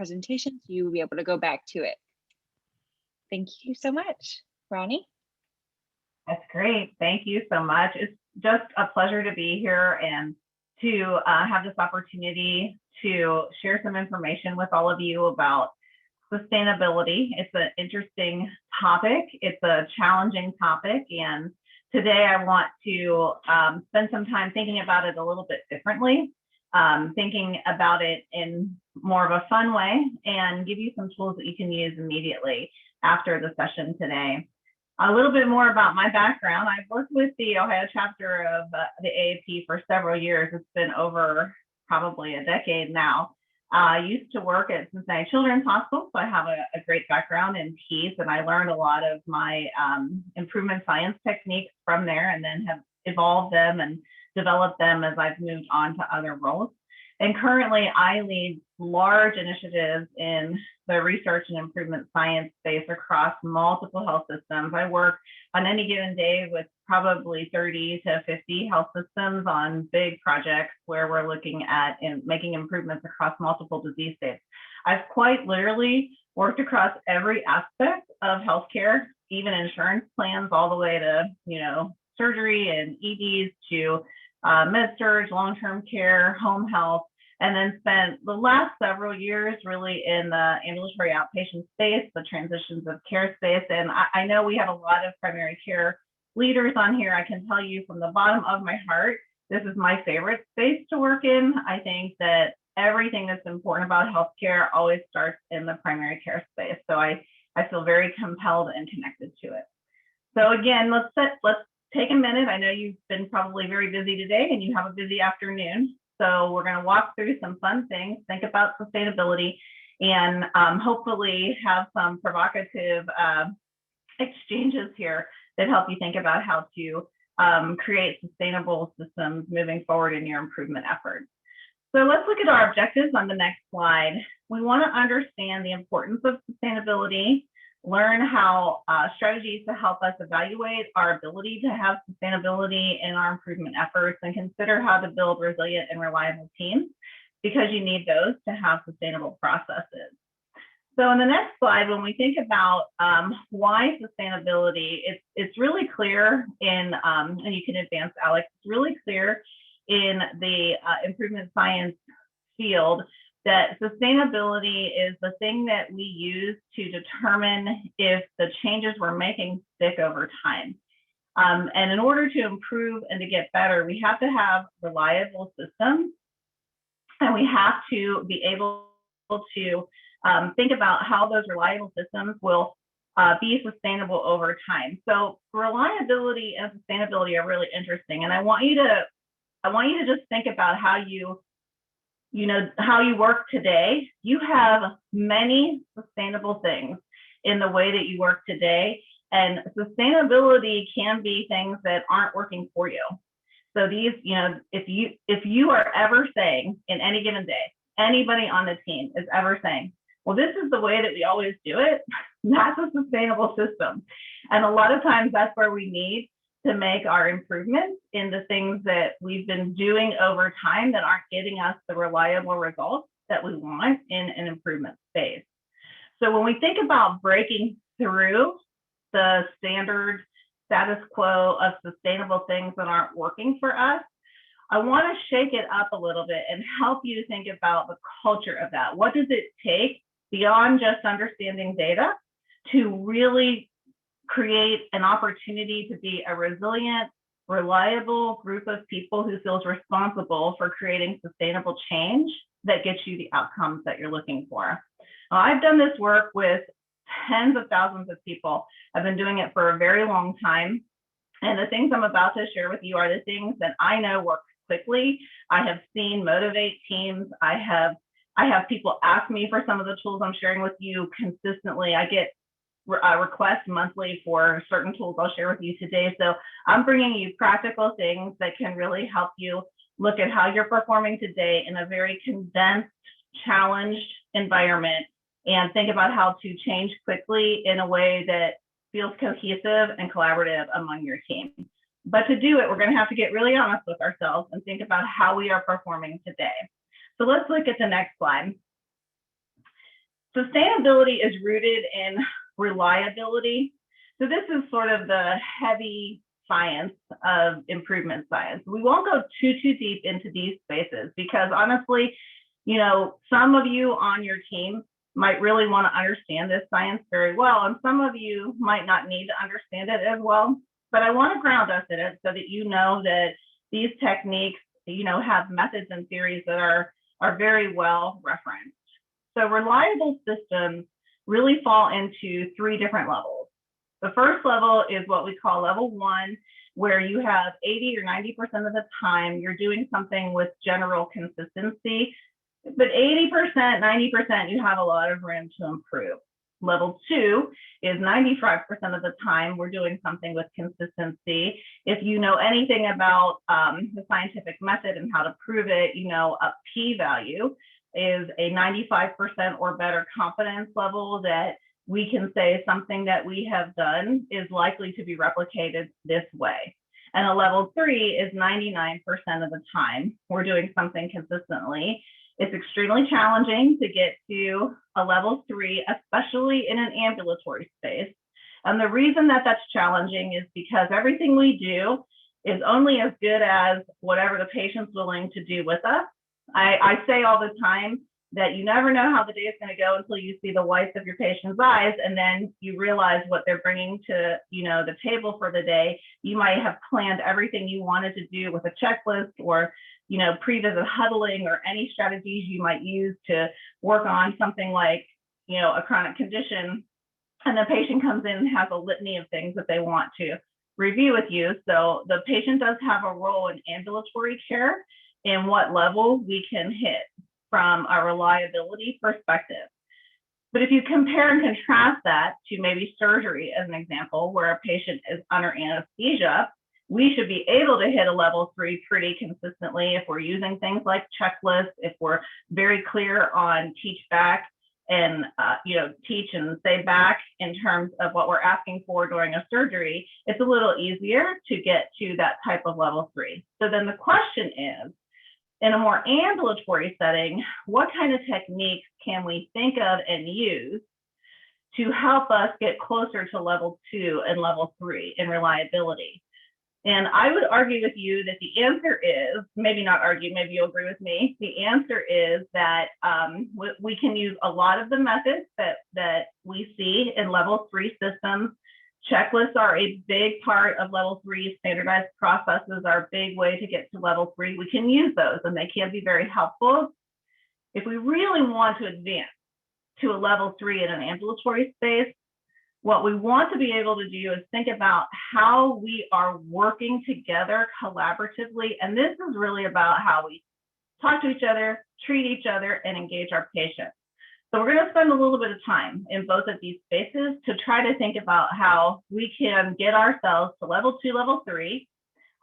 presentation, so you will be able to go back to it. Thank you so much. Ronnie? That's great. Thank you so much. It's just a pleasure to be here and to have this opportunity to share some information with all of you about sustainability. It's an interesting topic. It's a challenging topic. And today I want to spend some time thinking about it a little bit differently, thinking about it in more of a fun way, and give you some tools that you can use immediately after the session today. A little bit more about my background. I've worked with the Ohio chapter of the AAP for several years. It's been over probably a decade now. I used to work at Cincinnati Children's Hospital, so I have a great background in PEDS, and I learned a lot of my improvement science techniques from there, and then have evolved them and developed them as I've moved on to other roles. And currently, I lead large initiatives in the research and improvement science space across multiple health systems. I work on any given day with probably 30 to 50 health systems on big projects where we're looking at making improvements across multiple disease states. I've quite literally worked across every aspect of healthcare, even insurance plans, all the way to surgery and EDs to med-surg, long-term care, home health, and then spent the last several years really in the ambulatory outpatient space, the transitions of care space. And I know we have a lot of primary care leaders on here. I can tell you from the bottom of my heart, this is my favorite space to work in. I think that everything that's important about healthcare always starts in the primary care space. So I feel very compelled and connected to it. So again, let's take a minute. I know you've been probably very busy today and you have a busy afternoon. So we're going to walk through some fun things, think about sustainability, and hopefully have some provocative exchanges here that help you think about how to create sustainable systems moving forward in your improvement efforts. So let's look at our objectives on the next slide. We want to understand the importance of sustainability, learn how strategies to help us evaluate our ability to have sustainability in our improvement efforts, and consider how to build resilient and reliable teams, because you need those to have sustainable processes. So in the next slide, when we think about why sustainability, it's really clear in, and you can advance, Alex, it's really clear in the improvement science field that sustainability is the thing that we use to determine if the changes we're making stick over time. And in order to improve and to get better, we have to have reliable systems, and we have to be able to think about how those reliable systems will be sustainable over time. So reliability and sustainability are really interesting, and I want you to just think about how you work today. You have many sustainable things in the way that you work today, and sustainability can be things that aren't working for you. So these, if you are ever saying in any given day, anybody on the team is ever saying, well, this is the way that we always do it, that's a sustainable system. And a lot of times that's where we need to make our improvements in the things that we've been doing over time that aren't getting us the reliable results that we want in an improvement space. So when we think about breaking through the standard status quo of sustainable things that aren't working for us, I want to shake it up a little bit and help you to think about the culture of that. What does it take beyond just understanding data to really create an opportunity to be a resilient, reliable group of people who feels responsible for creating sustainable change that gets you the outcomes that you're looking for? I've done this work with tens of thousands of people. I've been doing it for a very long time. And the things I'm about to share with you are the things that I know work quickly. I have seen motivate teams. I have people ask me for some of the tools I'm sharing with you consistently. I get requests monthly for certain tools I'll share with you today. So I'm bringing you practical things that can really help you look at how you're performing today in a very condensed, challenged environment, and think about how to change quickly in a way that feels cohesive and collaborative among your team. But to do it, we're going to have to get really honest with ourselves and think about how we are performing today. So let's look at the next slide. Sustainability is rooted in reliability. So this is sort of the heavy science of improvement science. We won't go too deep into these spaces because honestly, you know, some of you on your team might really want to understand this science very well, and some of you might not need to understand it as well. But I want to ground us in it so that you know that these techniques, you know, have methods and theories that are very well referenced. So reliable systems really fall into 3 different levels. The first level is what we call level 1, where you have 80 or 90% of the time you're doing something with general consistency, but 80%, 90%, you have a lot of room to improve. Level 2 is 95% of the time we're doing something with consistency. If you know anything about the scientific method and how to prove it, you know a p-value is a 95% or better confidence level that we can say something that we have done is likely to be replicated this way. And a level 3 is 99% of the time we're doing something consistently. It's extremely challenging to get to a level 3, especially in an ambulatory space. And the reason that that's challenging is because everything we do is only as good as whatever the patient's willing to do with us. I say all the time that you never know how the day is going to go until you see the whites of your patient's eyes, and then you realize what they're bringing to, you know, the table for the day. You might have planned everything you wanted to do with a checklist or, you know, pre-visit huddling or any strategies you might use to work on something like, you know, a chronic condition, and the patient comes in and has a litany of things that they want to review with you. So the patient does have a role in ambulatory care in what level we can hit from a reliability perspective. But if you compare and contrast that to maybe surgery as an example, where a patient is under anesthesia, we should be able to hit a level 3 pretty consistently if we're using things like checklists, if we're very clear on teach back and you know, teach and say back in terms of what we're asking for during a surgery. It's a little easier to get to that type of level 3. So then the question is, in a more ambulatory setting, what kind of techniques can we think of and use to help us get closer to level 2 and level 3 in reliability? And I would argue with you that the answer is, maybe not argue, maybe you'll agree with me. The answer is that we can use a lot of the methods that we see in level 3 systems. Checklists are a big part of level 3. Standardized processes are a big way to get to level 3. We can use those and they can be very helpful. If we really want to advance to a level 3 in an ambulatory space, what we want to be able to do is think about how we are working together collaboratively. And this is really about how we talk to each other, treat each other, and engage our patients. So we're going to spend a little bit of time in both of these spaces to try to think about how we can get ourselves to level 2, level 3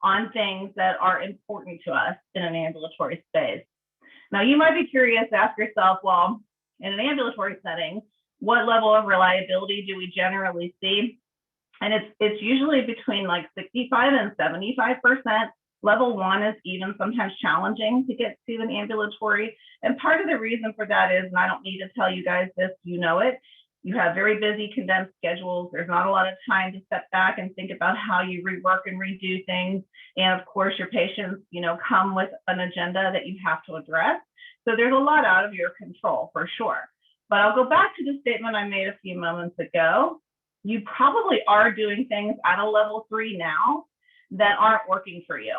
on things that are important to us in an ambulatory space. Now, you might be curious to ask yourself, well, in an ambulatory setting, what level of reliability do we generally see? And it's usually between like 65 and 75%. Level 1 is even sometimes challenging to get to an ambulatory. And part of the reason for that is, and I don't need to tell you guys this, you know it, you have very busy condensed schedules. There's not a lot of time to step back and think about how you rework and redo things. And of course, your patients, you know, come with an agenda that you have to address. So there's a lot out of your control for sure. But I'll go back to the statement I made a few moments ago. You probably are doing things at a level 3 now that aren't working for you.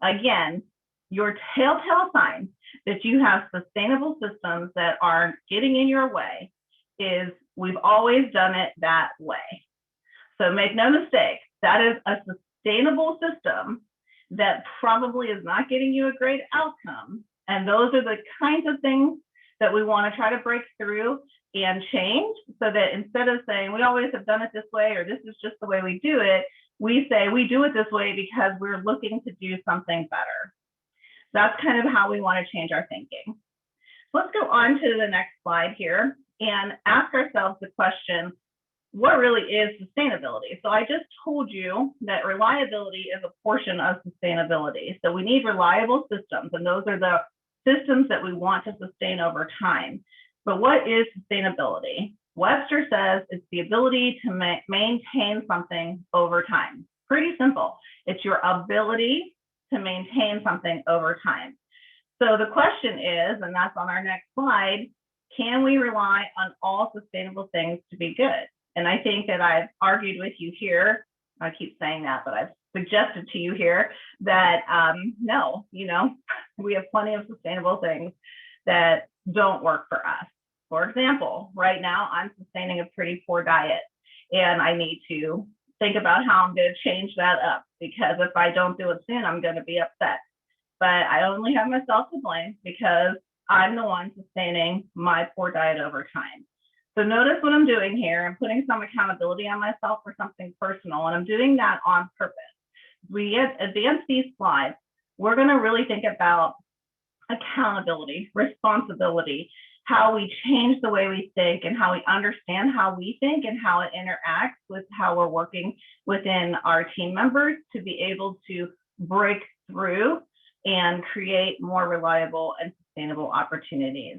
Again, your telltale sign that you have sustainable systems that aren't getting in your way is we've always done it that way. So make no mistake, that is a sustainable system that probably is not getting you a great outcome. And those are the kinds of things that we want to try to break through and change, so that instead of saying we always have done it this way or this is just the way we do it, we say we do it this way because we're looking to do something better. That's kind of how we want to change our thinking. Let's go on to the next slide here and ask ourselves the question, what really is sustainability? So I just told you that reliability is a portion of sustainability. So we need reliable systems, and those are the systems that we want to sustain over time. But what is sustainability? Webster says it's the ability to maintain something over time. Pretty simple. It's your ability to maintain something over time. So the question is, and that's on our next slide, can we rely on all sustainable things to be good? And I think that I've argued with you here, I keep saying that, but I've suggested to you here that no, we have plenty of sustainable things that don't work for us. For example, right now I'm sustaining a pretty poor diet, and I need to think about how I'm going to change that up, because if I don't do it soon, I'm going to be upset. But I only have myself to blame because I'm the one sustaining my poor diet over time. So notice what I'm doing here. I'm putting some accountability on myself for something personal, and I'm doing that on purpose. We advance these slides, we're going to really think about accountability, responsibility, how we change the way we think and how we understand how we think and how it interacts with how we're working within our team members to be able to break through and create more reliable and sustainable opportunities.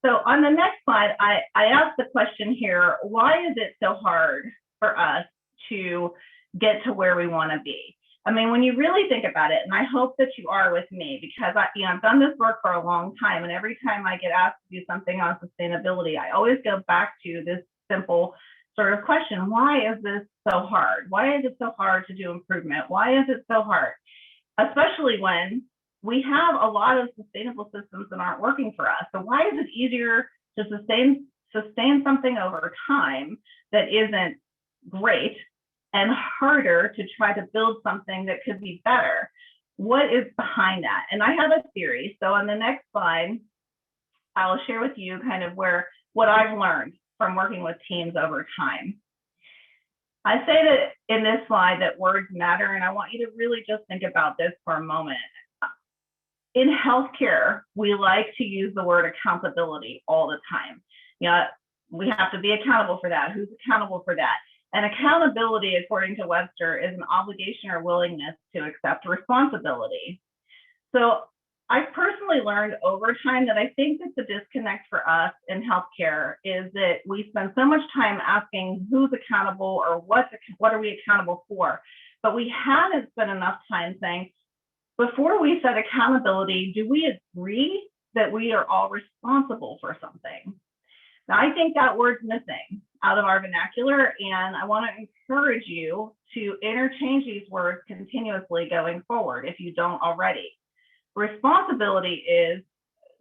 So on the next slide, I asked the question here, why is it so hard for us to get to where we want to be? I mean, when you really think about it, and I hope that you are with me, because I've done this work for a long time, and every time I get asked to do something on sustainability, I always go back to this simple sort of question: why is this so hard? Why is it so hard to do improvement? Why is it so hard? Especially when we have a lot of sustainable systems that aren't working for us. So why is it easier to sustain something over time that isn't great, and harder to try to build something that could be better? What is behind that? And I have a theory. So on the next slide, I'll share with you kind of what I've learned from working with teams over time. I say that in this slide that words matter, and I want you to really just think about this for a moment. In healthcare, we like to use the word accountability all the time. We have to be accountable for that. Who's accountable for that? And accountability, according to Webster, is an obligation or willingness to accept responsibility. So I've personally learned over time that I think that the disconnect for us in healthcare is that we spend so much time asking who's accountable or what are we accountable for, but we haven't spent enough time saying, before we set accountability, do we agree that we are all responsible for something? Now, I think that word's missing out of our vernacular, and I want to encourage you to interchange these words continuously going forward if you don't already. Responsibility is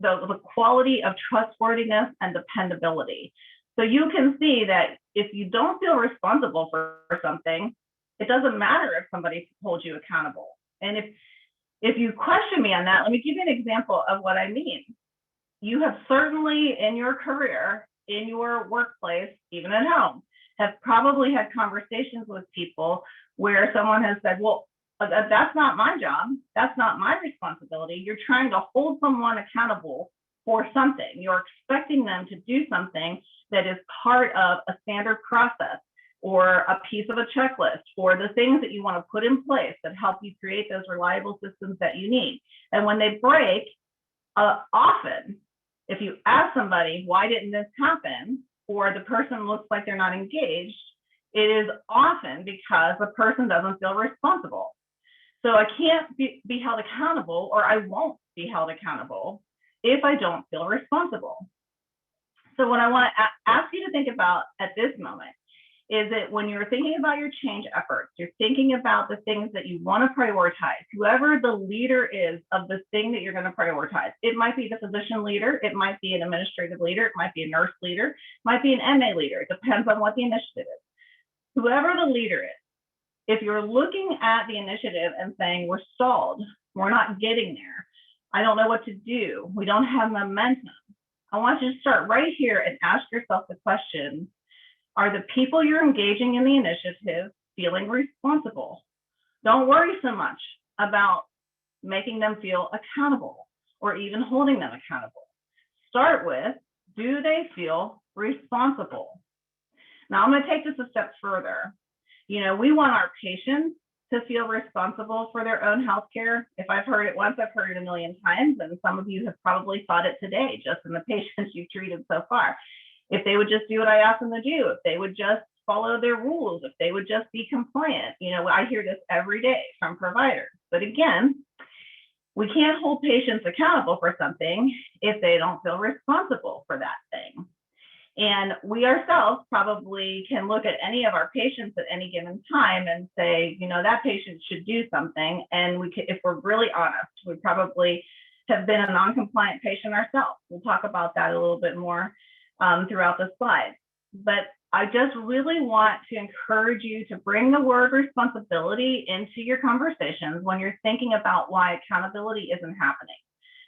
the quality of trustworthiness and dependability. So you can see that if you don't feel responsible for something, it doesn't matter if somebody holds you accountable. And if you question me on that, let me give you an example of what I mean. You have certainly in your career, in your workplace, even at home, have probably had conversations with people where someone has said, well, that's not my job. That's not my responsibility. You're trying to hold someone accountable for something. You're expecting them to do something that is part of a standard process or a piece of a checklist or the things that you want to put in place that help you create those reliable systems that you need. And when they break, often, if you ask somebody, why didn't this happen? Or the person looks like they're not engaged, it is often because the person doesn't feel responsible. So I can't be held accountable, or I won't be held accountable if I don't feel responsible. So what I want to ask you to think about at this moment is that when you're thinking about your change efforts, you're thinking about the things that you want to prioritize, whoever the leader is of the thing that you're going to prioritize. It might be the physician leader, it might be an administrative leader, it might be a nurse leader, it might be an MA leader. It depends on what the initiative is. Whoever the leader is, if you're looking at the initiative and saying, we're stalled, we're not getting there, I don't know what to do, we don't have momentum, I want you to start right here and ask yourself the question, are the people you're engaging in the initiative feeling responsible? Don't worry so much about making them feel accountable or even holding them accountable. Start with, do they feel responsible? Now I'm going to take this a step further. We want our patients to feel responsible for their own healthcare. If I've heard it once, I've heard it a million times, and some of you have probably thought it today, just in the patients you've treated so far. If they would just do what I ask them to do, if they would just follow their rules, if they would just be compliant. You know, I hear this every day from providers. But again, we can't hold patients accountable for something if they don't feel responsible for that thing. And we ourselves probably can look at any of our patients at any given time and say, you know, that patient should do something. And we could, if we're really honest, we probably have been a non-compliant patient ourselves. We'll talk about that a little bit more throughout the slides. But I just really want to encourage you to bring the word responsibility into your conversations when you're thinking about why accountability isn't happening.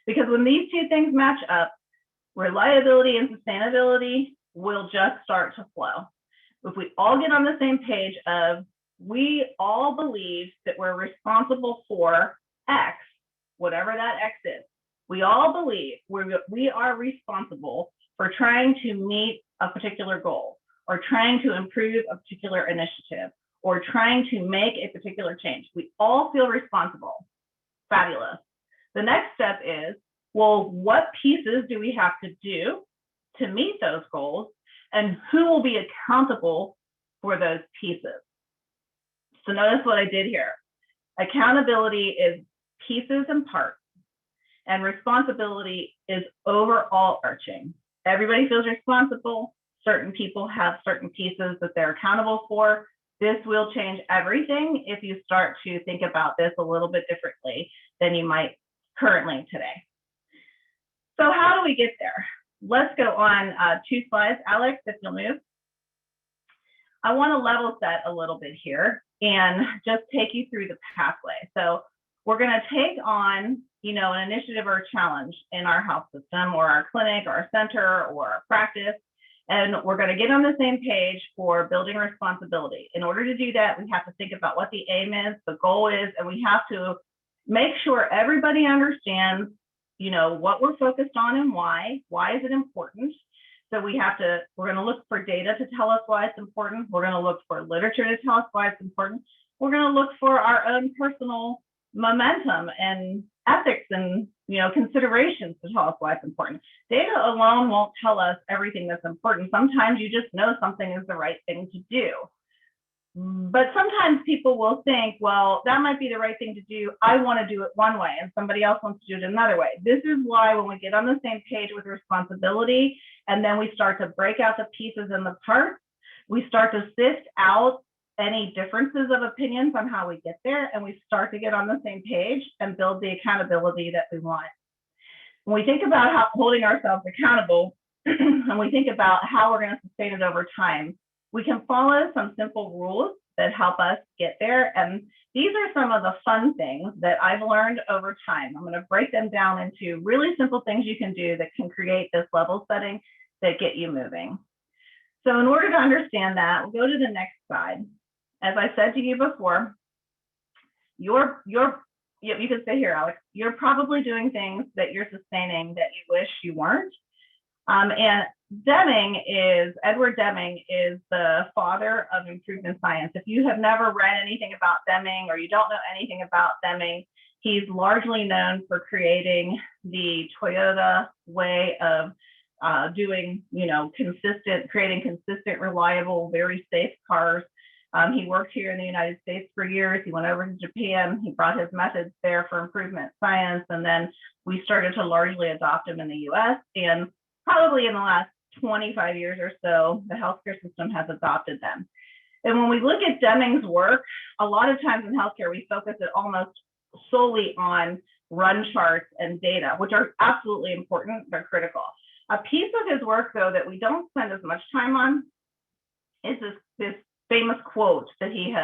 Because when these two things match up, reliability and sustainability will just start to flow. If we all get on the same page of, we all believe that we're responsible for X, whatever that X is. We all believe we are responsible for trying to meet a particular goal, or trying to improve a particular initiative, or trying to make a particular change. We all feel responsible. Fabulous. The next step is, well, what pieces do we have to do to meet those goals, and who will be accountable for those pieces? So notice what I did here. Accountability is pieces and parts, and responsibility is overall arching. Everybody feels responsible. Certain people have certain pieces that they're accountable for. This will change everything if you start to think about this a little bit differently than you might currently today. So how do we get there? Let's go on 2 slides. Alex, if you'll move. I want to level set a little bit here and just take you through the pathway. So we're going to take on, you know, an initiative or a challenge in our health system or our clinic or our center or our practice. And we're going to get on the same page for building responsibility. In order to do that, we have to think about what the aim is, the goal is, and we have to make sure everybody understands, you know, what we're focused on and why. Why is it important? So we're going to look for data to tell us why it's important. We're going to look for literature to tell us why it's important. We're going to look for our own personal momentum and ethics and, you know, considerations to tell us why it's important. Data alone won't tell us everything that's important. Sometimes you just know something is the right thing to do. But sometimes people will think, well, that might be the right thing to do. I want to do it one way and somebody else wants to do it another way. This is why when we get on the same page with responsibility, and then we start to break out the pieces and the parts, we start to sift out any differences of opinions on how we get there, and we start to get on the same page and build the accountability that we want. When we think about holding ourselves accountable, and we think about how we're going to sustain it over time, we can follow some simple rules that help us get there. And these are some of the fun things that I've learned over time. I'm going to break them down into really simple things you can do that can create this level setting that get you moving. So in order to understand that, we'll go to the next slide. As I said to you before, you can stay here, Alex. You're probably doing things that you're sustaining that you wish you weren't. And Edward Deming is the father of improvement science. If you have never read anything about Deming or you don't know anything about Deming, he's largely known for creating the Toyota way of doing, you know, creating consistent, reliable, very safe cars. He worked here in the United States for years. He went over to Japan. He brought his methods there for improvement science. And then we started to largely adopt them in the US. And probably in the last 25 years or so, the healthcare system has adopted them. And when we look at Deming's work, a lot of times in healthcare, we focus it almost solely on run charts and data, which are absolutely important. They're critical. A piece of his work, though, that we don't spend as much time on is this famous quote that he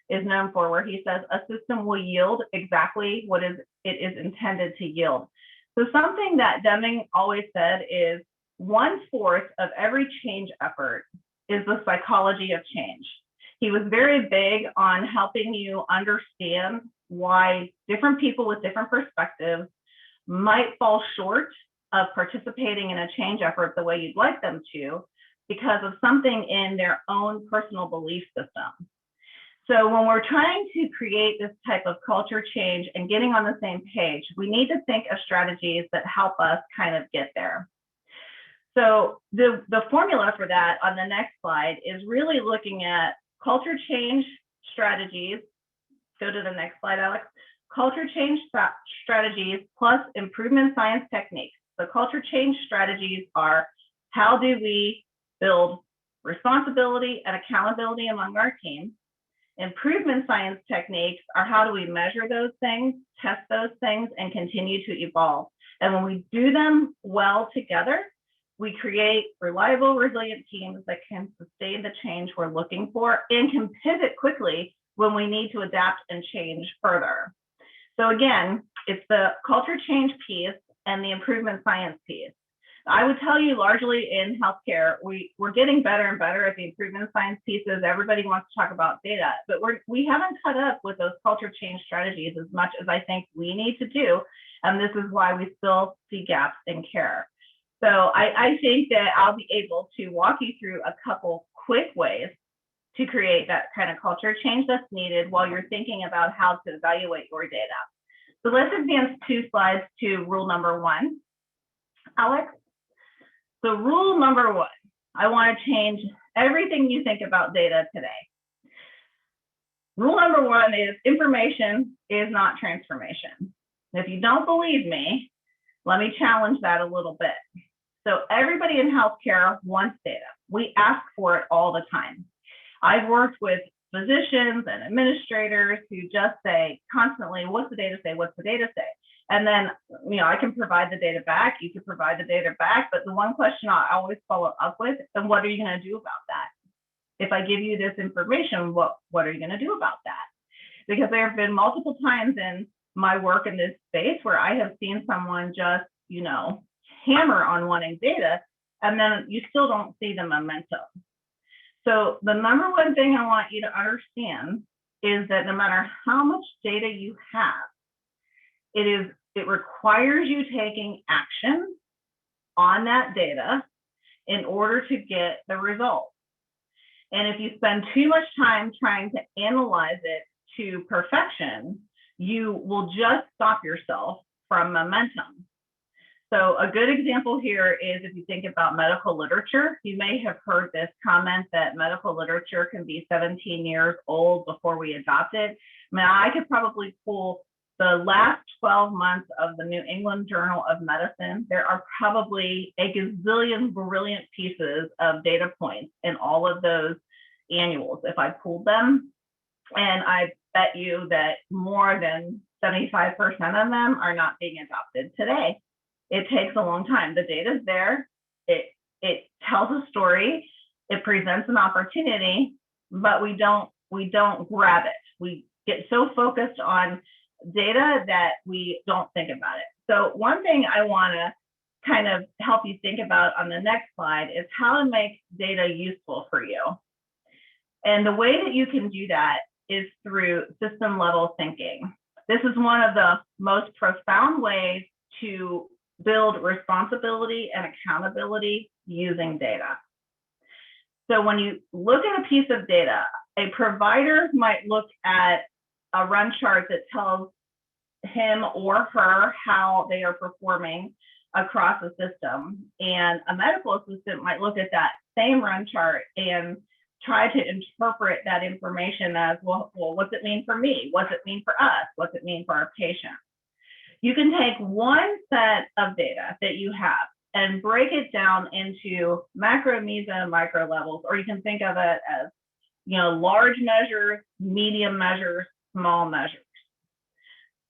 is known for, where he says, "A system will yield exactly what it is intended to yield." So something that Deming always said is 1/4 of every change effort is the psychology of change. He was very big on helping you understand why different people with different perspectives might fall short of participating in a change effort the way you'd like them to, because of something in their own personal belief system. So when we're trying to create this type of culture change and getting on the same page, we need to think of strategies that help us kind of get there. So the formula for that on the next slide is really looking at culture change strategies. Go to the next slide, Alex. Culture change strategies plus improvement science techniques. So culture change strategies are, how do we build responsibility and accountability among our team? Improvement science techniques are, how do we measure those things, test those things, and continue to evolve. And when we do them well together, we create reliable, resilient teams that can sustain the change we're looking for and can pivot quickly when we need to adapt and change further. So again, it's the culture change piece and the improvement science piece. I would tell you, largely in healthcare, we're getting better and better at the improvement science pieces. Everybody wants to talk about data, but we haven't caught up with those culture change strategies as much as I think we need to do. And this is why we still see gaps in care. So I think that I'll be able to walk you through a couple quick ways to create that kind of culture change that's needed while you're thinking about how to evaluate your data. So let's advance 2 slides to rule number 1. Alex? So rule number 1, I want to change everything you think about data today. Rule number 1 is information is not transformation. If you don't believe me, let me challenge that a little bit. So everybody in healthcare wants data. We ask for it all the time. I've worked with physicians and administrators who just say constantly, what's the data say? What's the data say? And then, I can provide the data back. You can provide the data back. But the one question I always follow up with, and what are you going to do about that? If I give you this information, what are you going to do about that? Because there have been multiple times in my work in this space where I have seen someone just, hammer on wanting data, and then you still don't see the momentum. So the number one thing I want you to understand is that no matter how much data you have, it requires you taking action on that data in order to get the results. And if you spend too much time trying to analyze it to perfection, you will just stop yourself from momentum. So a good example here is if you think about medical literature, you may have heard this comment that medical literature can be 17 years old before we adopt it. I could probably pull the last 12 months of the New England Journal of Medicine. There are probably a gazillion brilliant pieces of data points in all of those annuals if I pulled them. And I bet you that more than 75% of them are not being adopted today. It takes a long time. The data is there. It tells a story. It presents an opportunity, but we don't grab it. We get so focused on data that we don't think about it. So one thing I want to kind of help you think about on the next slide is how to make data useful for you. And the way that you can do that is through system level thinking. This is one of the most profound ways to build responsibility and accountability using data. So when you look at a piece of data, a provider might look at a run chart that tells him or her how they are performing across the system. And a medical assistant might look at that same run chart and try to interpret that information as, well, what's it mean for me? What's it mean for us? What's it mean for our patient? You can take one set of data that you have and break it down into macro, meso, and micro levels, or you can think of it as, large measures, medium measures, small measures.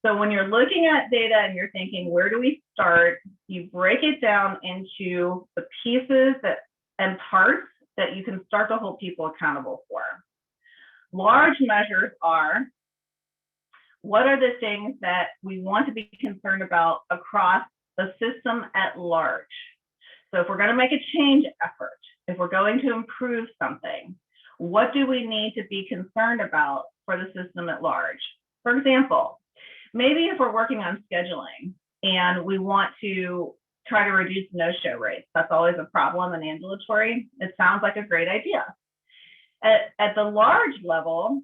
So when you're looking at data and you're thinking, where do we start? You break it down into the pieces and parts that you can start to hold people accountable for. Large measures are, what are the things that we want to be concerned about across the system at large? So if we're going to make a change effort, if we're going to improve something, what do we need to be concerned about for the system at large? For example, maybe if we're working on scheduling and we want to try to reduce no-show rates, that's always a problem in ambulatory. It sounds like a great idea. At the large level,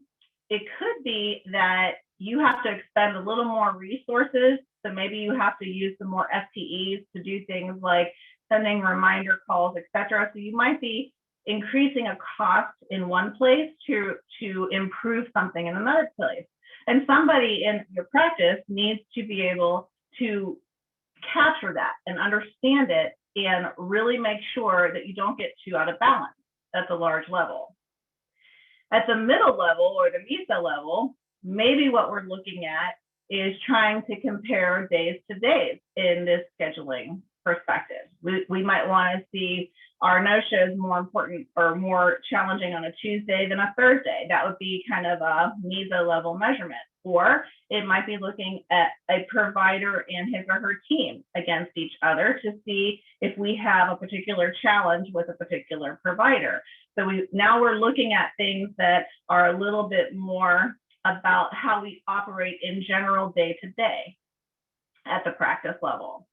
it could be that you have to expend a little more resources. So maybe you have to use some more FTEs to do things like sending reminder calls, etc. So you might be increasing a cost in one place to improve something in another place. And somebody in your practice needs to be able to capture that and understand it and really make sure that you don't get too out of balance at the large level. At the middle level or the MESA level, maybe what we're looking at is trying to compare days to days in this scheduling perspective. We might want to see our no-shows more important or more challenging on a Tuesday than a Thursday. That would be kind of a MESA level measurement. Or it might be looking at a provider and his or her team against each other to see if we have a particular challenge with a particular provider. So now we're looking at things that are a little bit more about how we operate in general day to day at the practice level.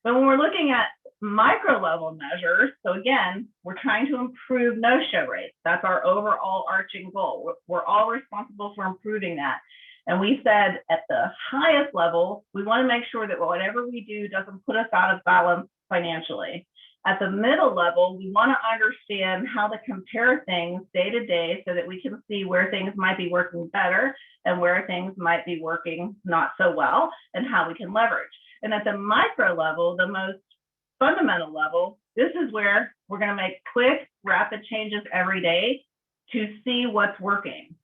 But when we're looking at micro level measures, so again, we're trying to improve no-show rates. That's our overall arching goal. We're all responsible for improving that. And we said at the highest level, we want to make sure that whatever we do doesn't put us out of balance financially. At the middle level, we want to understand how to compare things day to day so that we can see where things might be working better and where things might be working not so well and how we can leverage. And at the micro level, the most fundamental level, this is where we're going to make quick, rapid changes every day to see what's working.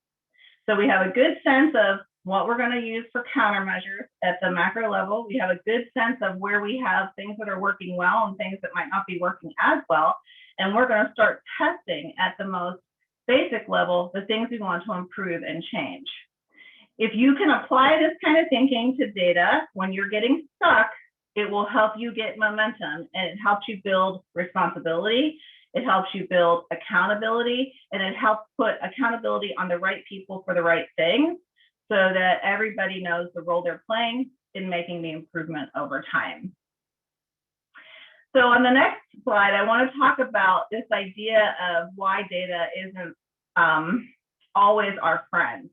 So we have a good sense of what we're going to use for countermeasures at the macro level. We have a good sense of where we have things that are working well and things that might not be working as well. And we're going to start testing at the most basic level the things we want to improve and change. If you can apply this kind of thinking to data when you're getting stuck, it will help you get momentum and it helps you build responsibility. It helps you build accountability, and it helps put accountability on the right people for the right things so that everybody knows the role they're playing in making the improvement over time. So on the next slide, I want to talk about this idea of why data isn't always our friend.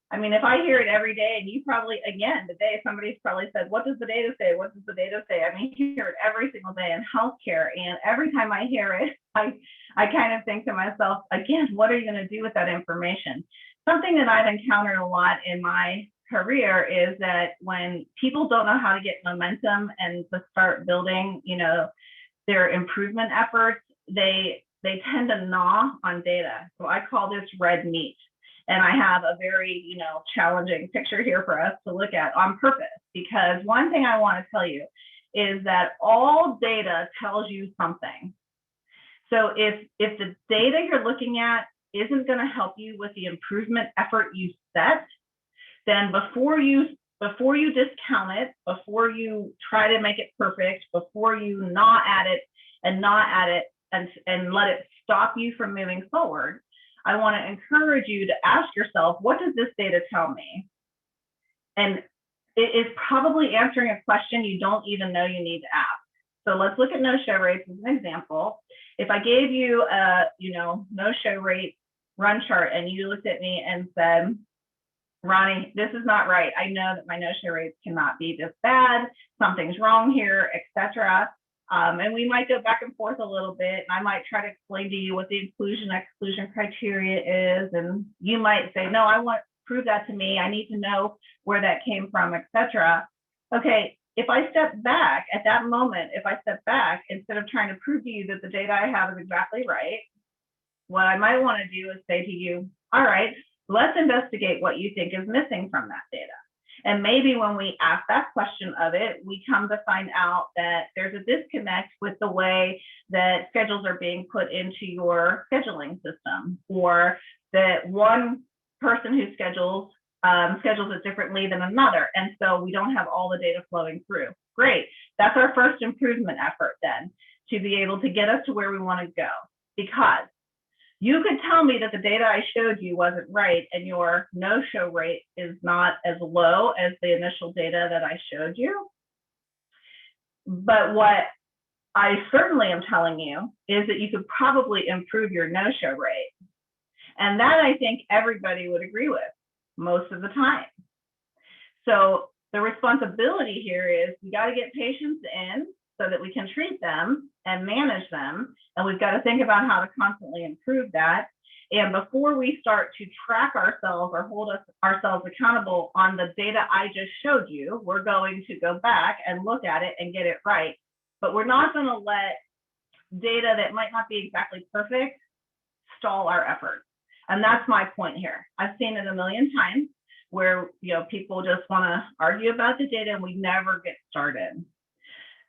I mean, if I hear it every day, and you probably, again, today, somebody's probably said, what does the data say? What does the data say? I mean, you hear it every single day in healthcare. And every time I hear it, I kind of think to myself, again, what are you going to do with that information? Something that I've encountered a lot in my career is that when people don't know how to get momentum and to start building, you know, their improvement efforts, they tend to gnaw on data. So I call this red meat. And I have a very, you know, challenging picture here for us to look at on purpose, because one thing I want to tell you is that all data tells you something. So if the data you're looking at isn't going to help you with the improvement effort you set, then before you discount it, before you try to make it perfect, before you gnaw at it and let it stop you from moving forward, I want to encourage you to ask yourself, what does this data tell me? And it is probably answering a question you don't even know you need to ask. So let's look at no-show rates as an example. If I gave you a, you know, no-show rate run chart and you looked at me and said, Ronnie, this is not right. I know that my no-show rates cannot be this bad. Something's wrong here, etc. And we might go back and forth a little bit. And I might try to explain to you what the inclusion/exclusion criteria is. And you might say, no, I want to prove that to me. I need to know where that came from, etc. Okay, if I step back at that moment, instead of trying to prove to you that the data I have is exactly right, what I might want to do is say to you, all right, let's investigate what you think is missing from that data. And maybe when we ask that question of it, we come to find out that there's a disconnect with the way that schedules are being put into your scheduling system, or that one person who schedules it differently than another. And so we don't have all the data flowing through. Great. That's our first improvement effort then, to be able to get us to where we want to go. Because you could tell me that the data I showed you wasn't right and your no-show rate is not as low as the initial data that I showed you. But what I certainly am telling you is that you could probably improve your no-show rate. And that I think everybody would agree with most of the time. So the responsibility here is we got to get patients in so that we can treat them and manage them. And we've got to think about how to constantly improve that. And before we start to track ourselves or hold ourselves accountable on the data I just showed you, we're going to go back and look at it and get it right. But we're not going to let data that might not be exactly perfect stall our efforts. And that's my point here. I've seen it a million times where people just want to argue about the data and we never get started.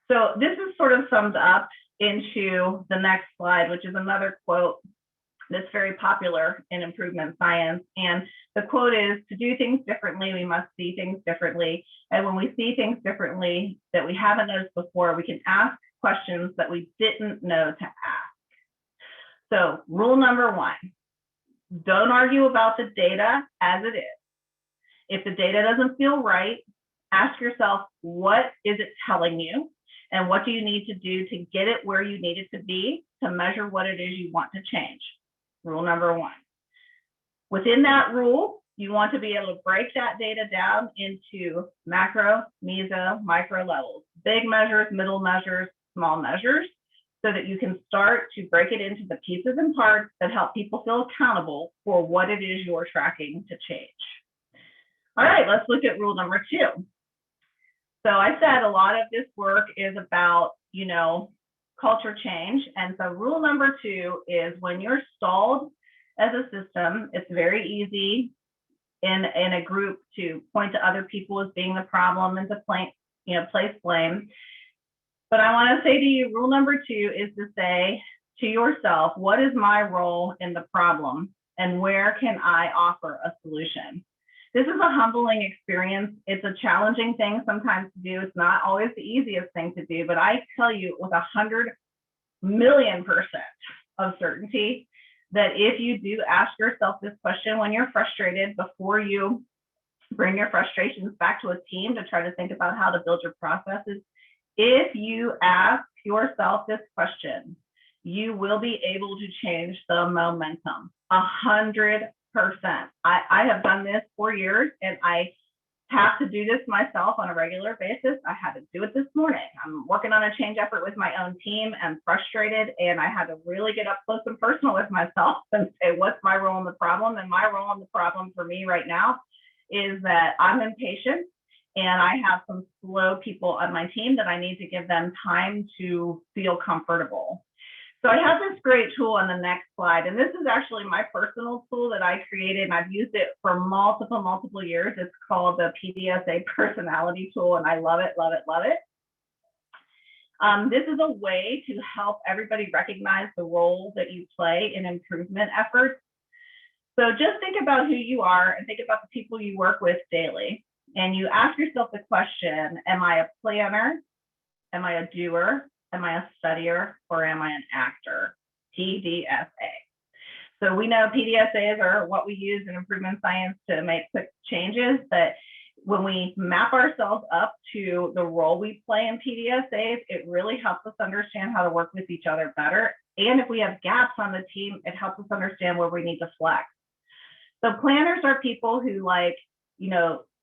So this is sort of summed up into the next slide, which is another quote that's very popular in improvement science. And the quote is, to do things differently, we must see things differently. And when we see things differently that we haven't noticed before, we can ask questions that we didn't know to ask. So rule number one, don't argue about the data as it is. If the data doesn't feel right, ask yourself, what is it telling you? And what do you need to do to get it where you need it to be to measure what it is you want to change? Rule number one. Within that rule, you want to be able to break that data down into macro, meso, micro levels, big measures, middle measures, small measures, so that you can start to break it into the pieces and parts that help people feel accountable for what it is you're tracking to change. All right, let's look at rule number two. So I said a lot of this work is about, culture change. And so rule number two is when you're stalled as a system, it's very easy in a group to point to other people as being the problem and to place blame. But I want to say to you, rule number two is to say to yourself, what is my role in the problem and where can I offer a solution? This is a humbling experience. It's a challenging thing sometimes to do. It's not always the easiest thing to do, but I tell you with 100 million% of certainty that if you do ask yourself this question when you're frustrated before you bring your frustrations back to a team to try to think about how to build your processes, if you ask yourself this question, you will be able to change the momentum 100%. I have done this for years and I have to do this myself on a regular basis. I had to do it this morning. I'm working on a change effort with my own team and frustrated, and I had to really get up close and personal with myself and say, what's my role in the problem? And my role in the problem for me right now is that I'm impatient and I have some slow people on my team that I need to give them time to feel comfortable. So I have this great tool on the next slide, and this is actually my personal tool that I created, and I've used it for multiple years. It's called the PDSA personality tool, and I love it, love it, love it. This is a way to help everybody recognize the role that you play in improvement efforts. So just think about who you are and think about the people you work with daily. And you ask yourself the question, am I a planner? Am I a doer? Am I a studier, or am I an actor? PDSA. So we know PDSAs are what we use in improvement science to make quick changes, but when we map ourselves up to the role we play in PDSAs, it really helps us understand how to work with each other better. And if we have gaps on the team, it helps us understand where we need to flex. So planners are people who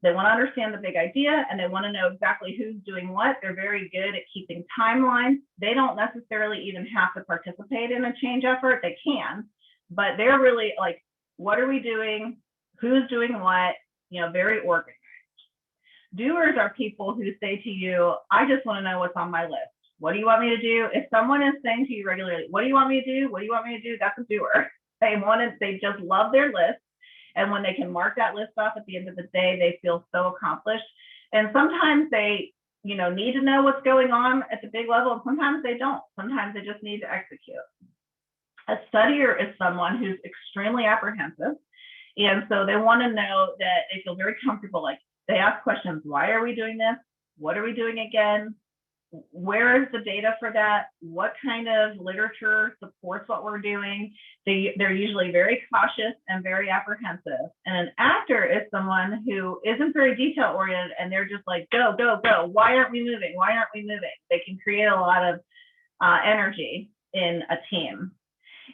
they want to understand the big idea and they want to know exactly who's doing what. They're very good at keeping timelines. They don't necessarily even have to participate in a change effort. They can, but they're really like, what are we doing? Who's doing what? Very organized. Doers are people who say to you, I just want to know what's on my list. What do you want me to do? If someone is saying to you regularly, what do you want me to do? What do you want me to do? That's a doer. They just love their list. And when they can mark that list off at the end of the day, they feel so accomplished. And sometimes they, need to know what's going on at the big level. And sometimes they don't. Sometimes they just need to execute. A studier is someone who's extremely apprehensive. And so they want to know that they feel very comfortable. Like they ask questions, why are we doing this? What are we doing again? Where is the data for that? What kind of literature supports what we're doing? They're usually very cautious and very apprehensive. And an actor is someone who isn't very detail oriented and they're just like, go, go, go. Why aren't we moving? Why aren't we moving? They can create a lot of energy in a team.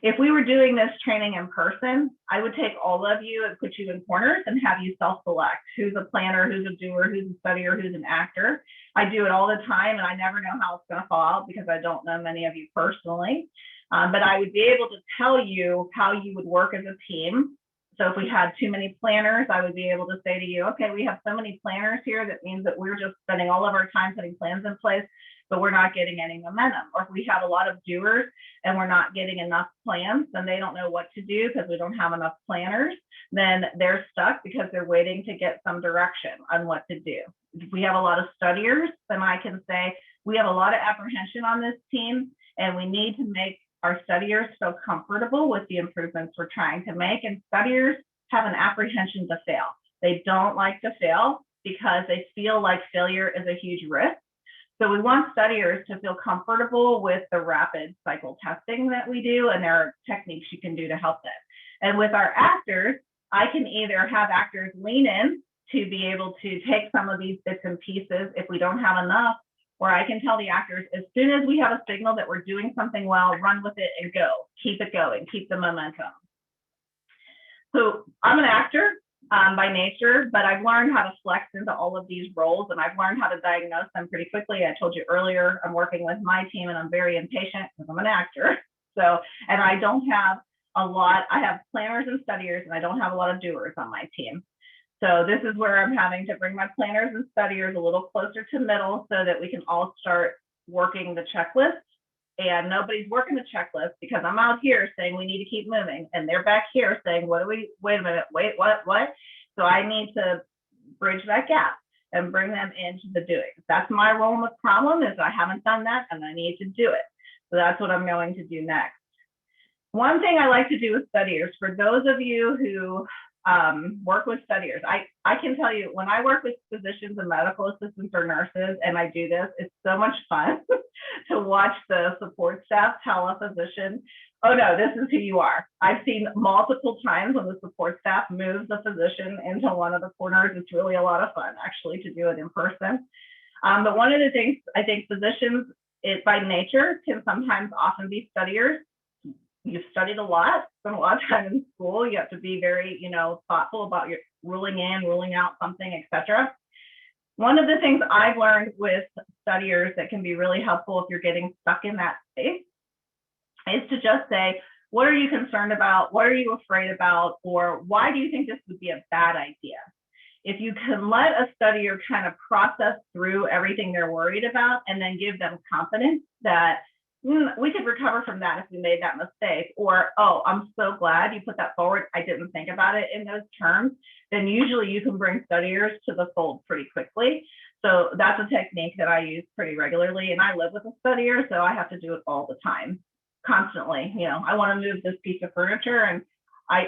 If we were doing this training in person, I would take all of you and put you in corners and have you self-select who's a planner, who's a doer, who's a studier, who's an actor. I do it all the time, and I never know how it's going to fall out because I don't know many of you personally. But I would be able to tell you how you would work as a team. So if we had too many planners, I would be able to say to you, okay, we have so many planners here. That means that we're just spending all of our time putting plans in place, but we're not getting any momentum. Or if we have a lot of doers and we're not getting enough plans, then they don't know what to do because we don't have enough planners, then they're stuck because they're waiting to get some direction on what to do. If we have a lot of studiers, then I can say, we have a lot of apprehension on this team, and we need to make our studiers feel comfortable with the improvements we're trying to make. And studiers have an apprehension to fail. They don't like to fail because they feel like failure is a huge risk. So we want studiers to feel comfortable with the rapid cycle testing that we do, and there are techniques you can do to help them. And with our actors, I can either have actors lean in to be able to take some of these bits and pieces if we don't have enough, or I can tell the actors, as soon as we have a signal that we're doing something well, run with it and go. Keep it going, keep the momentum. So I'm an actor by nature, but I've learned how to flex into all of these roles, and I've learned how to diagnose them pretty quickly. I told you earlier, I'm working with my team, and I'm very impatient because I'm an actor. So, and I don't have a lot, I have planners and studiers, and I don't have a lot of doers on my team. So this is where I'm having to bring my planners and studiers a little closer to middle so that we can all start working the checklist. And nobody's working the checklist because I'm out here saying we need to keep moving, and they're back here saying, what do we, wait a minute, wait, what? So I need to bridge that gap and bring them into the doing. That's my role in the problem, is I haven't done that and I need to do it. So that's what I'm going to do next. One thing I like to do with studiers, for those of you who work with studiers, I can tell you, when I work with physicians and medical assistants or nurses and I do this, it's so much fun to watch the support staff tell a physician, oh no, this is who you are. I've seen multiple times when the support staff moves the physician into one of the corners. It's really a lot of fun actually to do it in person. But one of the things I think physicians, by nature, can sometimes often be studiers. You've studied a lot, spent a lot of time in school. You have to be very, thoughtful about your ruling in, ruling out something, etc. One of the things I've learned with studiers that can be really helpful if you're getting stuck in that space is to just say, what are you concerned about? What are you afraid about? Or why do you think this would be a bad idea? If you can let a studier kind of process through everything they're worried about and then give them confidence that we could recover from that if we made that mistake, or, oh, I'm so glad you put that forward, I didn't think about it in those terms, then usually you can bring studiers to the fold pretty quickly. So that's a technique that I use pretty regularly, and I live with a studier, so I have to do it all the time, constantly. I want to move this piece of furniture, and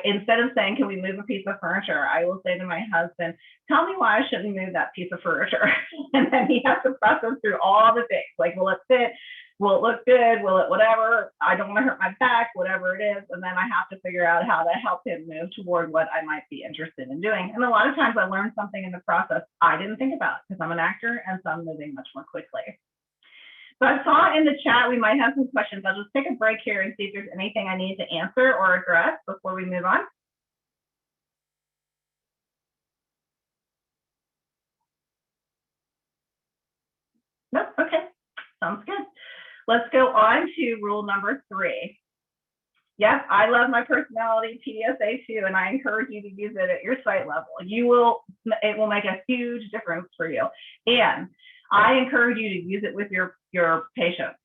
instead of saying, can we move a piece of furniture, I will say to my husband, tell me why I shouldn't move that piece of furniture. And then he has to process through all the things, like, will it fit? Will it look good? Will it whatever? I don't want to hurt my back, whatever it is. And then I have to figure out how to help him move toward what I might be interested in doing. And a lot of times I learn something in the process I didn't think about because I'm an actor, and so I'm moving much more quickly. So I saw in the chat we might have some questions. I'll just take a break here and see if there's anything I need to answer or address before we move on. Nope, okay, sounds good. Let's go on to rule number 3. Yes, I love my personality PDSA too, and I encourage you to use it at your site level. It will make a huge difference for you. And I encourage you to use it with your patients.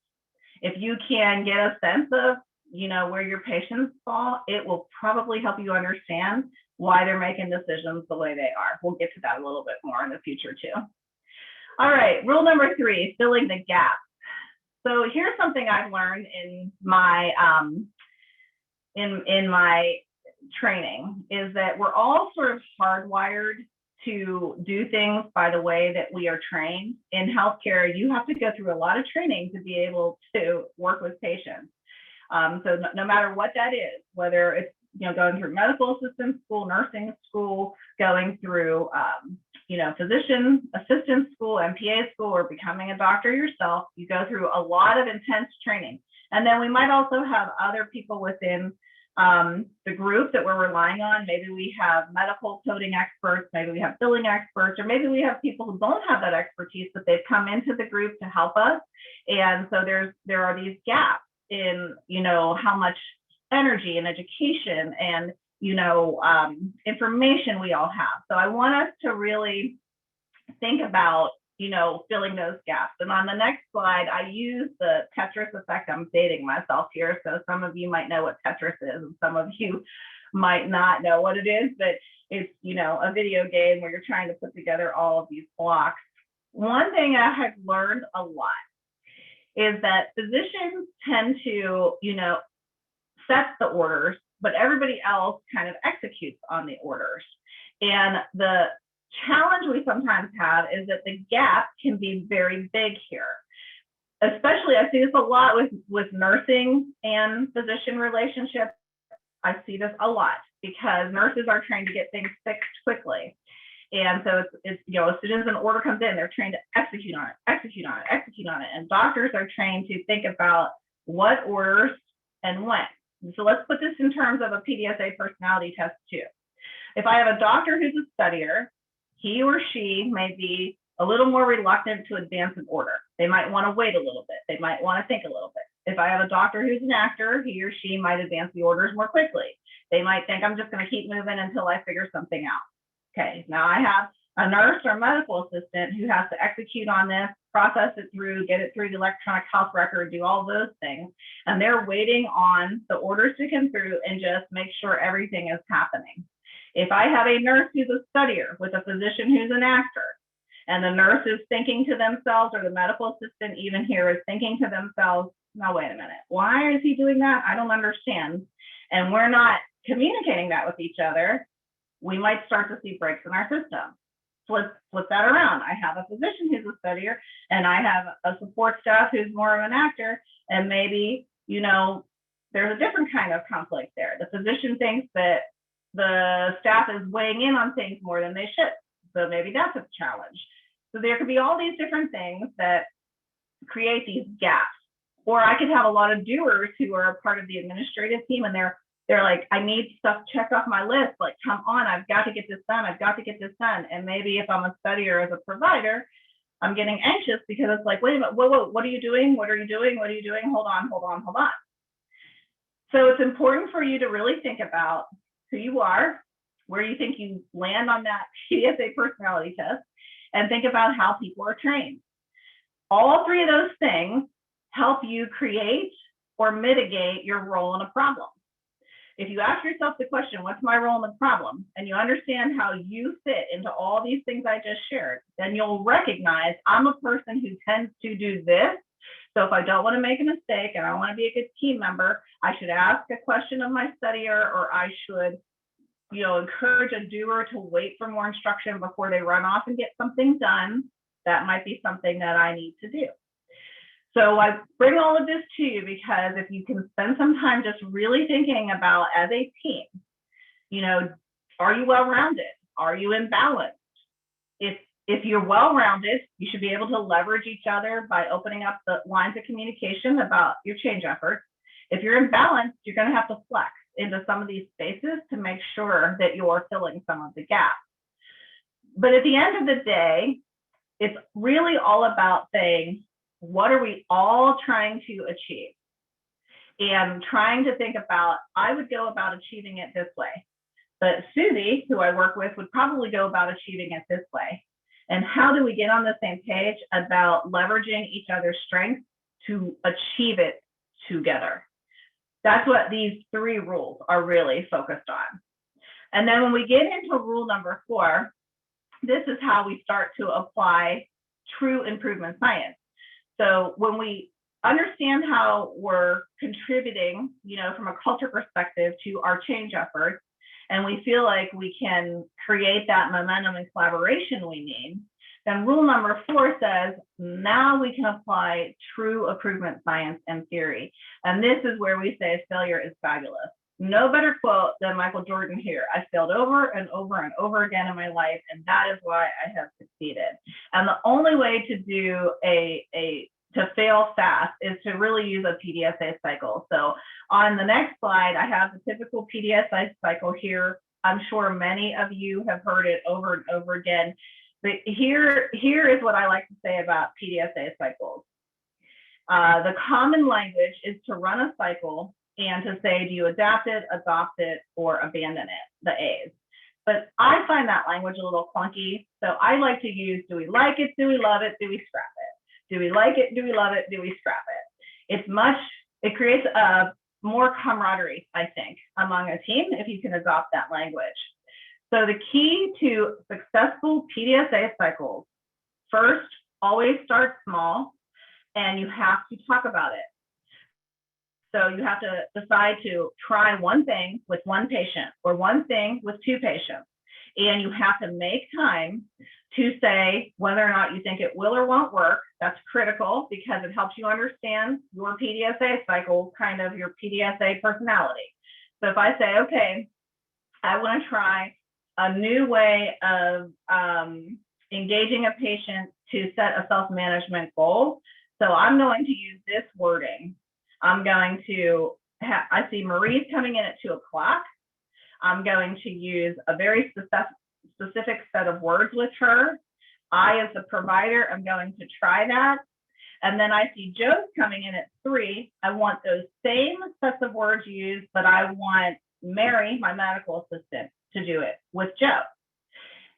If you can get a sense of, where your patients fall, it will probably help you understand why they're making decisions the way they are. We'll get to that a little bit more in the future too. All right, rule number 3, filling the gap. So here's something I've learned in my in my training, is that we're all sort of hardwired to do things by the way that we are trained. In healthcare, you have to go through a lot of training to be able to work with patients. So no matter what that is, whether it's going through medical assistant school, nursing school, going through physician assistant school, MPA school, or becoming a doctor yourself, you go through a lot of intense training. And then we might also have other people within the group that we're relying on. Maybe we have medical coding experts, maybe we have billing experts, or maybe we have people who don't have that expertise, but they've come into the group to help us. And so there are these gaps in, you know, how much energy and education and, you know, information we all have. So I want us to really think about, you know, filling those gaps. And on the next slide, I use the Tetris effect. I'm dating myself here, so some of you might know what Tetris is, and some of you might not know what it is, but it's, you know, a video game where you're trying to put together all of these blocks. One thing I have learned a lot is that physicians tend to, you know, set the orders, but everybody else kind of executes on the orders. And the challenge we sometimes have is that the gap can be very big here. Especially, I see this a lot with nursing and physician relationships. I see this a lot because nurses are trying to get things fixed quickly. And so it's you know, as soon as an order comes in, they're trained to execute on it, execute on it, execute on it. And doctors are trained to think about what orders and when. So let's put this in terms of a PDSA personality test too. If I have a doctor who's a studier, he or she may be a little more reluctant to advance an order. They might want to wait a little bit. They might want to think a little bit. If I have a doctor who's an actor, he or she might advance the orders more quickly. They might think, I'm just going to keep moving until I figure something out. Okay, now I have a nurse or medical assistant who has to execute on this, process it through, get it through the electronic health record, do all those things. And they're waiting on the orders to come through and just make sure everything is happening. If I have a nurse who's a studier with a physician who's an actor, and the nurse is thinking to themselves, or the medical assistant even here is thinking to themselves, no, wait a minute, why is he doing that? I don't understand. And we're not communicating that with each other, we might start to see breaks in our system. Flip that around. I have a physician who's a studier, and I have a support staff who's more of an actor, and maybe, you know, there's a different kind of conflict there. The physician thinks that the staff is weighing in on things more than they should. So maybe that's a challenge. So there could be all these different things that create these gaps. Or I could have a lot of doers who are a part of the administrative team, and they're like, I need stuff checked off my list. Like, come on, I've got to get this done. I've got to get this done. And maybe if I'm a studier as a provider, I'm getting anxious because it's like, wait a minute, whoa, what are you doing? What are you doing? What are you doing? Hold on. So it's important for you to really think about who you are, where you think you land on that PDSA personality test, and think about how people are trained. All three of those things help you create or mitigate your role in a problem. If you ask yourself the question, what's my role in the problem, and you understand how you fit into all these things I just shared, then you'll recognize I'm a person who tends to do this. So if I don't want to make a mistake and I want to be a good team member, I should ask a question of my studier, or I should, you know, encourage a doer to wait for more instruction before they run off and get something done. That might be something that I need to do. So I bring all of this to you because if you can spend some time just really thinking about, as a team, you know, are you well-rounded? Are you in balance? If you're well-rounded, you should be able to leverage each other by opening up the lines of communication about your change efforts. If you're imbalanced, you're going to have to flex into some of these spaces to make sure that you're filling some of the gaps. But at the end of the day, it's really all about saying, what are we all trying to achieve? And trying to think about, I would go about achieving it this way, but Susie, who I work with, would probably go about achieving it this way. And how do we get on the same page about leveraging each other's strengths to achieve it together? That's what these three rules are really focused on. And then when we get into rule number 4, this is how we start to apply true improvement science. So when we understand how we're contributing, you know, from a culture perspective to our change efforts, and we feel like we can create that momentum and collaboration we need, then rule number 4 says, now we can apply true improvement science and theory. And this is where we say failure is fabulous. No better quote than Michael Jordan here. I failed over and over and over again in my life, and that is why I have succeeded. And the only way to do a to fail fast is to really use a PDSA cycle. So on the next slide, I have the typical PDSA cycle here. I'm sure many of you have heard it over and over again, but here is what I like to say about PDSA cycles. The common language is to run a cycle and to say, do you adapt it, adopt it, or abandon it, the A's. But I find that language a little clunky. So I like to use, do we like it, do we love it, do we scrap it? Do we like it, do we love it, do we scrap it? It creates a more camaraderie, I think, among a team if you can adopt that language. So the key to successful PDSA cycles, first, always start small, and you have to talk about it. So you have to decide to try one thing with one patient or one thing with two patients. And you have to make time to say whether or not you think it will or won't work. That's critical because it helps you understand your PDSA cycle, kind of your PDSA personality. So if I say, okay, I want to try a new way of engaging a patient to set a self-management goal. So I'm going to use this wording. I'm going to, I see Marie's coming in at 2 o'clock. I'm going to use a very specific set of words with her. I, as a provider, I'm going to try that. And then I see Joe's coming in at 3. I want those same sets of words used, but I want Mary, my medical assistant, to do it with Joe.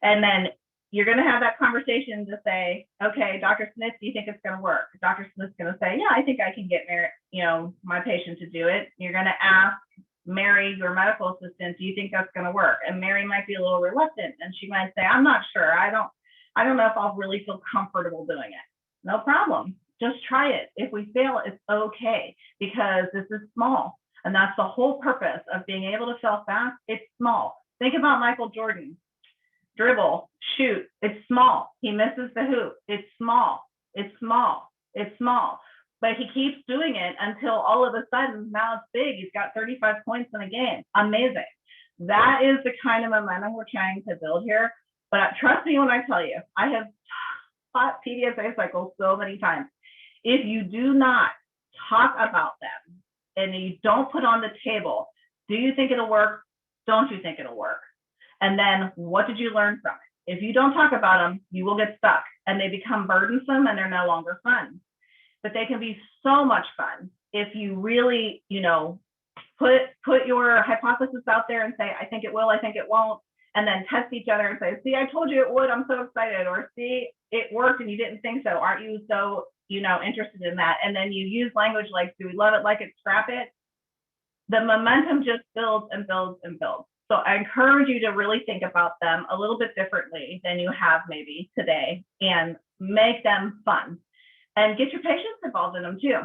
And then you're going to have that conversation to say, okay, Dr. Smith, do you think it's going to work? Dr. Smith's going to say, yeah, I think I can get Mary, my patient to do it. You're going to ask Mary, your medical assistant, do you think that's going to work? And Mary might be a little reluctant, and she might say, I'm not sure. I don't know if I'll really feel comfortable doing it. No problem. Just try it. If we fail, it's okay, because this is small. And that's the whole purpose of being able to fail fast. It's small. Think about Michael Jordan. Dribble, shoot, it's small. He misses the hoop. It's small. It's small. It's small. But he keeps doing it until all of a sudden, now it's big. He's got 35 points in a game. Amazing. That is the kind of momentum we're trying to build here. But trust me when I tell you, I have taught PDSA cycles so many times. If you do not talk about them and you don't put on the table, do you think it'll work? Don't you think it'll work? And then what did you learn from it? If you don't talk about them, you will get stuck and they become burdensome and they're no longer fun. But they can be so much fun if you really, put your hypothesis out there and say, I think it will, I think it won't, and then test each other and say, see, I told you it would, I'm so excited, or see, it worked and you didn't think so. Aren't you so, interested in that? And then you use language like, do we love it, like it, scrap it? The momentum just builds and builds and builds. So I encourage you to really think about them a little bit differently than you have maybe today, and make them fun. And get your patients involved in them too.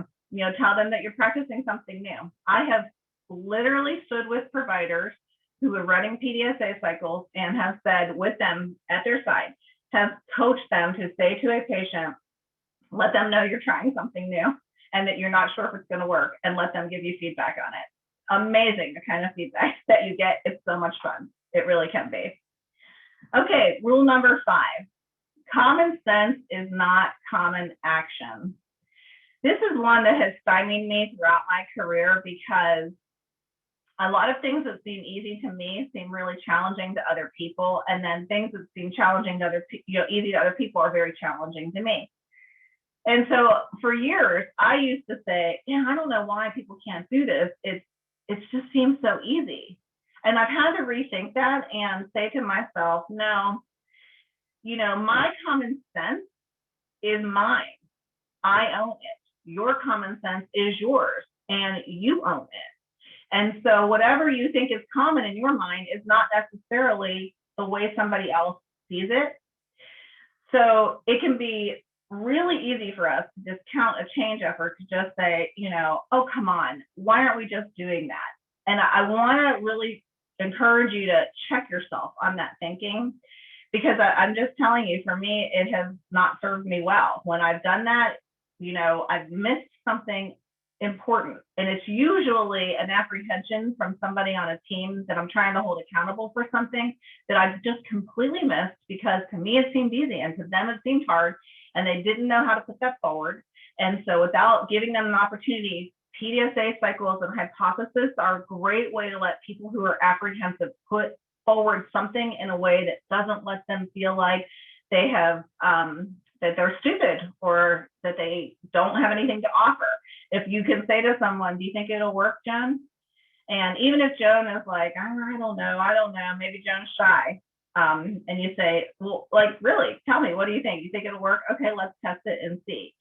Tell them that you're practicing something new. I have literally stood with providers who are running PDSA cycles and have said with them at their side, have coached them to say to a patient, let them know you're trying something new and that you're not sure if it's going to work, and let them give you feedback on it. Amazing, the kind of feedback that you get. It's so much fun. It really can be. Okay, rule number 5. Common sense is not common action. This is one that has stymied me throughout my career, because a lot of things that seem easy to me seem really challenging to other people, and then things that seem challenging to easy to other people are very challenging to me. And so for years, I used to say, I don't know why people can't do this. It just seems so easy. And I've had to rethink that and say to myself, no, my common sense is mine. I own it. Your common sense is yours, and you own it. And so whatever you think is common in your mind is not necessarily the way somebody else sees it. So it can be really easy for us to discount a change effort, to just say, oh, come on, why aren't we just doing that? And I want to really encourage you to check yourself on that thinking, because I'm just telling you, for me, it has not served me well. When I've done that, I've missed something important. And it's usually an apprehension from somebody on a team that I'm trying to hold accountable for something that I've just completely missed, because to me it seemed easy and to them it seemed hard, and they didn't know how to put that forward. And so without giving them an opportunity, PDSA cycles and hypothesis are a great way to let people who are apprehensive put forward something in a way that doesn't let them feel like they have, that they're stupid or that they don't have anything to offer. If you can say to someone, do you think it'll work, Joan? And even if Joan is like, I don't know, maybe Joan's shy. And you say, well, like, really, tell me, what do you think? You think it'll work? Okay, let's test it and see.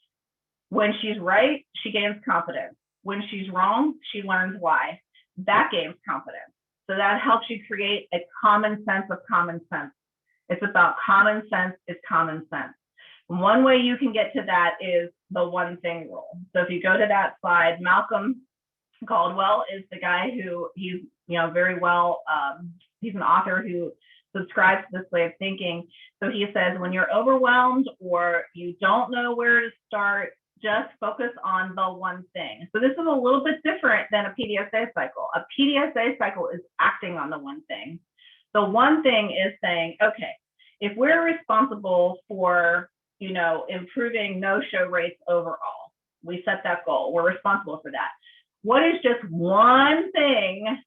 When she's right, she gains confidence. When she's wrong, she learns why. That gains confidence. So that helps you create a common sense of common sense. It's about common sense is common sense. One way you can get to that is the one thing rule. So if you go to that slide, Malcolm Caldwell is the guy who he's, very well, he's an author who subscribes to this way of thinking. So he says, when you're overwhelmed or you don't know where to start, just focus on the one thing. So this is a little bit different than a PDSA cycle. A PDSA cycle is acting on the one thing. The one thing is saying, okay, if we're responsible for, improving no-show rates overall, we set that goal, we're responsible for that. What is just one thing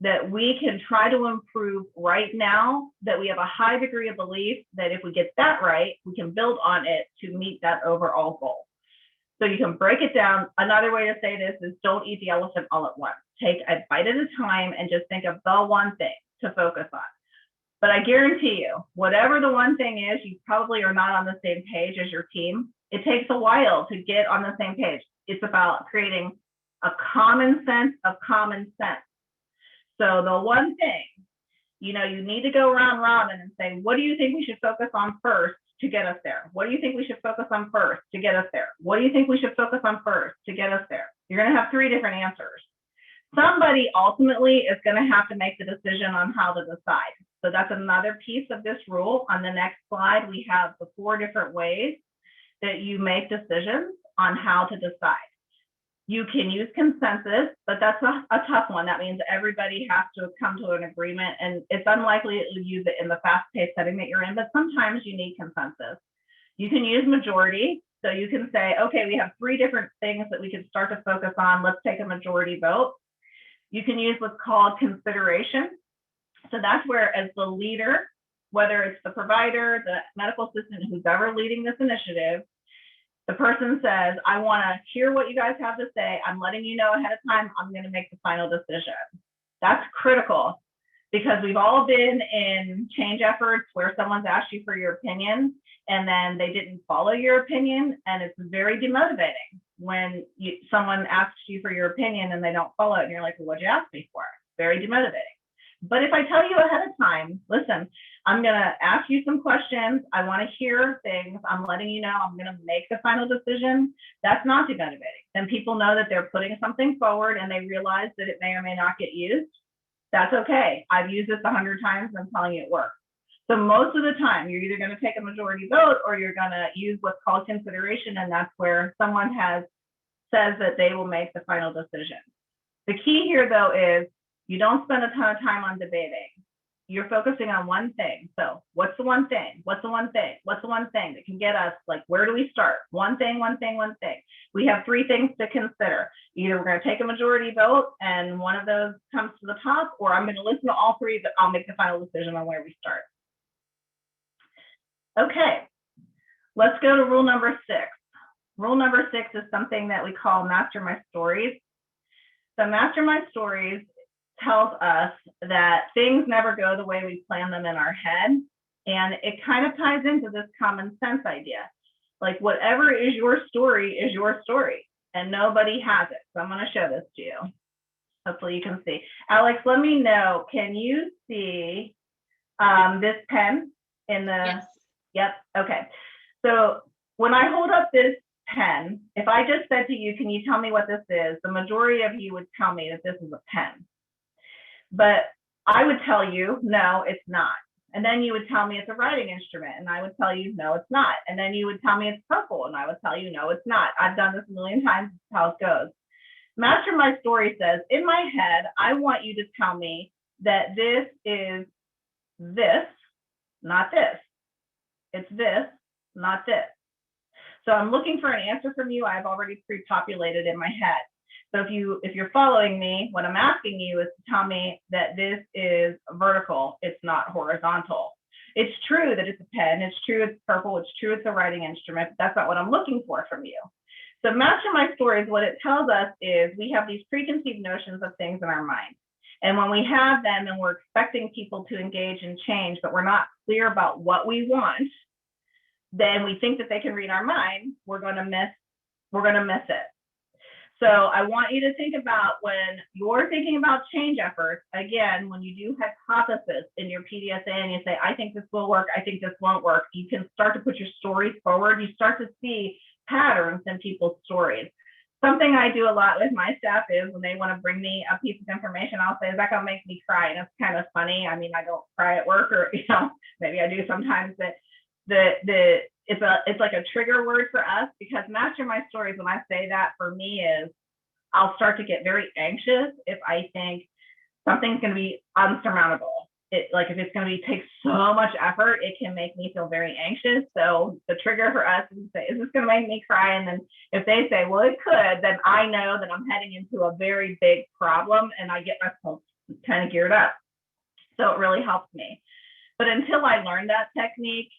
that we can try to improve right now that we have a high degree of belief that if we get that right, we can build on it to meet that overall goal? So you can break it down. Another way to say this is don't eat the elephant all at once. Take a bite at a time and just think of the one thing to focus on. But I guarantee you, whatever the one thing is, you probably are not on the same page as your team. It takes a while to get on the same page. It's about creating a common sense of common sense. So the one thing, you need to go round robin and say, what do you think we should focus on first to get us there? What do you think we should focus on first to get us there? What do you think we should focus on first to get us there? You're going to have 3 different answers. Somebody ultimately is going to have to make the decision on how to decide. So that's another piece of this rule. On the next slide, we have the 4 different ways that you make decisions on how to decide. You can use consensus, but that's a tough one. That means everybody has to come to an agreement, and it's unlikely that you'll use it in the fast-paced setting that you're in, but sometimes you need consensus. You can use majority. So you can say, okay, we have 3 different things that we can start to focus on. Let's take a majority vote. You can use what's called consideration. So that's where, as the leader, whether it's the provider, the medical assistant, who's ever leading this initiative, the person says, I want to hear what you guys have to say. I'm letting you know ahead of time. I'm going to make the final decision. That's critical because we've all been in change efforts where someone's asked you for your opinion and then they didn't follow your opinion. And it's very demotivating when someone asks you for your opinion and they don't follow it. And you're like, well, what'd you ask me for? Very demotivating. But if I tell you ahead of time, listen, I'm going to ask you some questions. I want to hear things. I'm letting you know I'm going to make the final decision. That's not demotivating. Then people know that they're putting something forward and they realize that it may or may not get used. That's okay. I've used this 100 times and I'm telling you it works. So most of the time, you're either going to take a majority vote or you're going to use what's called consideration. And that's where someone says that they will make the final decision. The key here, though, is you don't spend a ton of time on debating. You're focusing on one thing. So what's the one thing? What's the one thing? What's the one thing that can get us, like, where do we start? One thing, one thing, one thing. We have 3 things to consider. Either we're going to take a majority vote and one of those comes to the top, or I'm going to listen to all 3, but I'll make the final decision on where we start. Okay, let's go to rule number 6. Rule number 6 is something that we call master my stories. So master my stories tells us that things never go the way we plan them in our head. And it kind of ties into this common sense idea. Like, whatever is your story, and nobody has it. So I'm going to show this to you. Hopefully you can see. Alex, let me know, can you see this pen in the? Yes. Yep. Okay. So when I hold up this pen, if I just said to you, can you tell me what this is? The majority of you would tell me that this is a pen. But I would tell you, no, it's not. And then you would tell me it's a writing instrument. And I would tell you, no, it's not. And then you would tell me it's purple. And I would tell you, no, it's not. I've done this a million times. This is how it goes. Master My Story says, in my head, I want you to tell me that this is this, not this. It's this, not this. So I'm looking for an answer from you. I've already pre-populated in my head. So if you're following me, what I'm asking you is to tell me that this is vertical, it's not horizontal. It's true that it's a pen, it's true it's purple, it's true it's a writing instrument, but that's not what I'm looking for from you. So Master My Stories, what it tells us is we have these preconceived notions of things in our mind. And when we have them and we're expecting people to engage and change, but we're not clear about what we want, then we think that they can read our mind, we're gonna miss it. So I want you to think about when you're thinking about change efforts, again, when you do hypothesis in your PDSA and you say, I think this will work, I think this won't work, you can start to put your stories forward. You start to see patterns in people's stories. Something I do a lot with my staff is when they want to bring me a piece of information, I'll say, is that going to make me cry? And it's kind of funny. I mean, I don't cry at work, or, you know, maybe I do sometimes, but it's like a trigger word for us, because Master My Stories, when I say that, for me is I'll start to get very anxious if I think something's going to be unsurmountable. Like if it's going to take so much effort, it can make me feel very anxious. So the trigger for us is to say, is this going to make me cry? And then if they say, well, it could, then I know that I'm heading into a very big problem, and I get myself kind of geared up. So it really helps me. But until I learned that technique,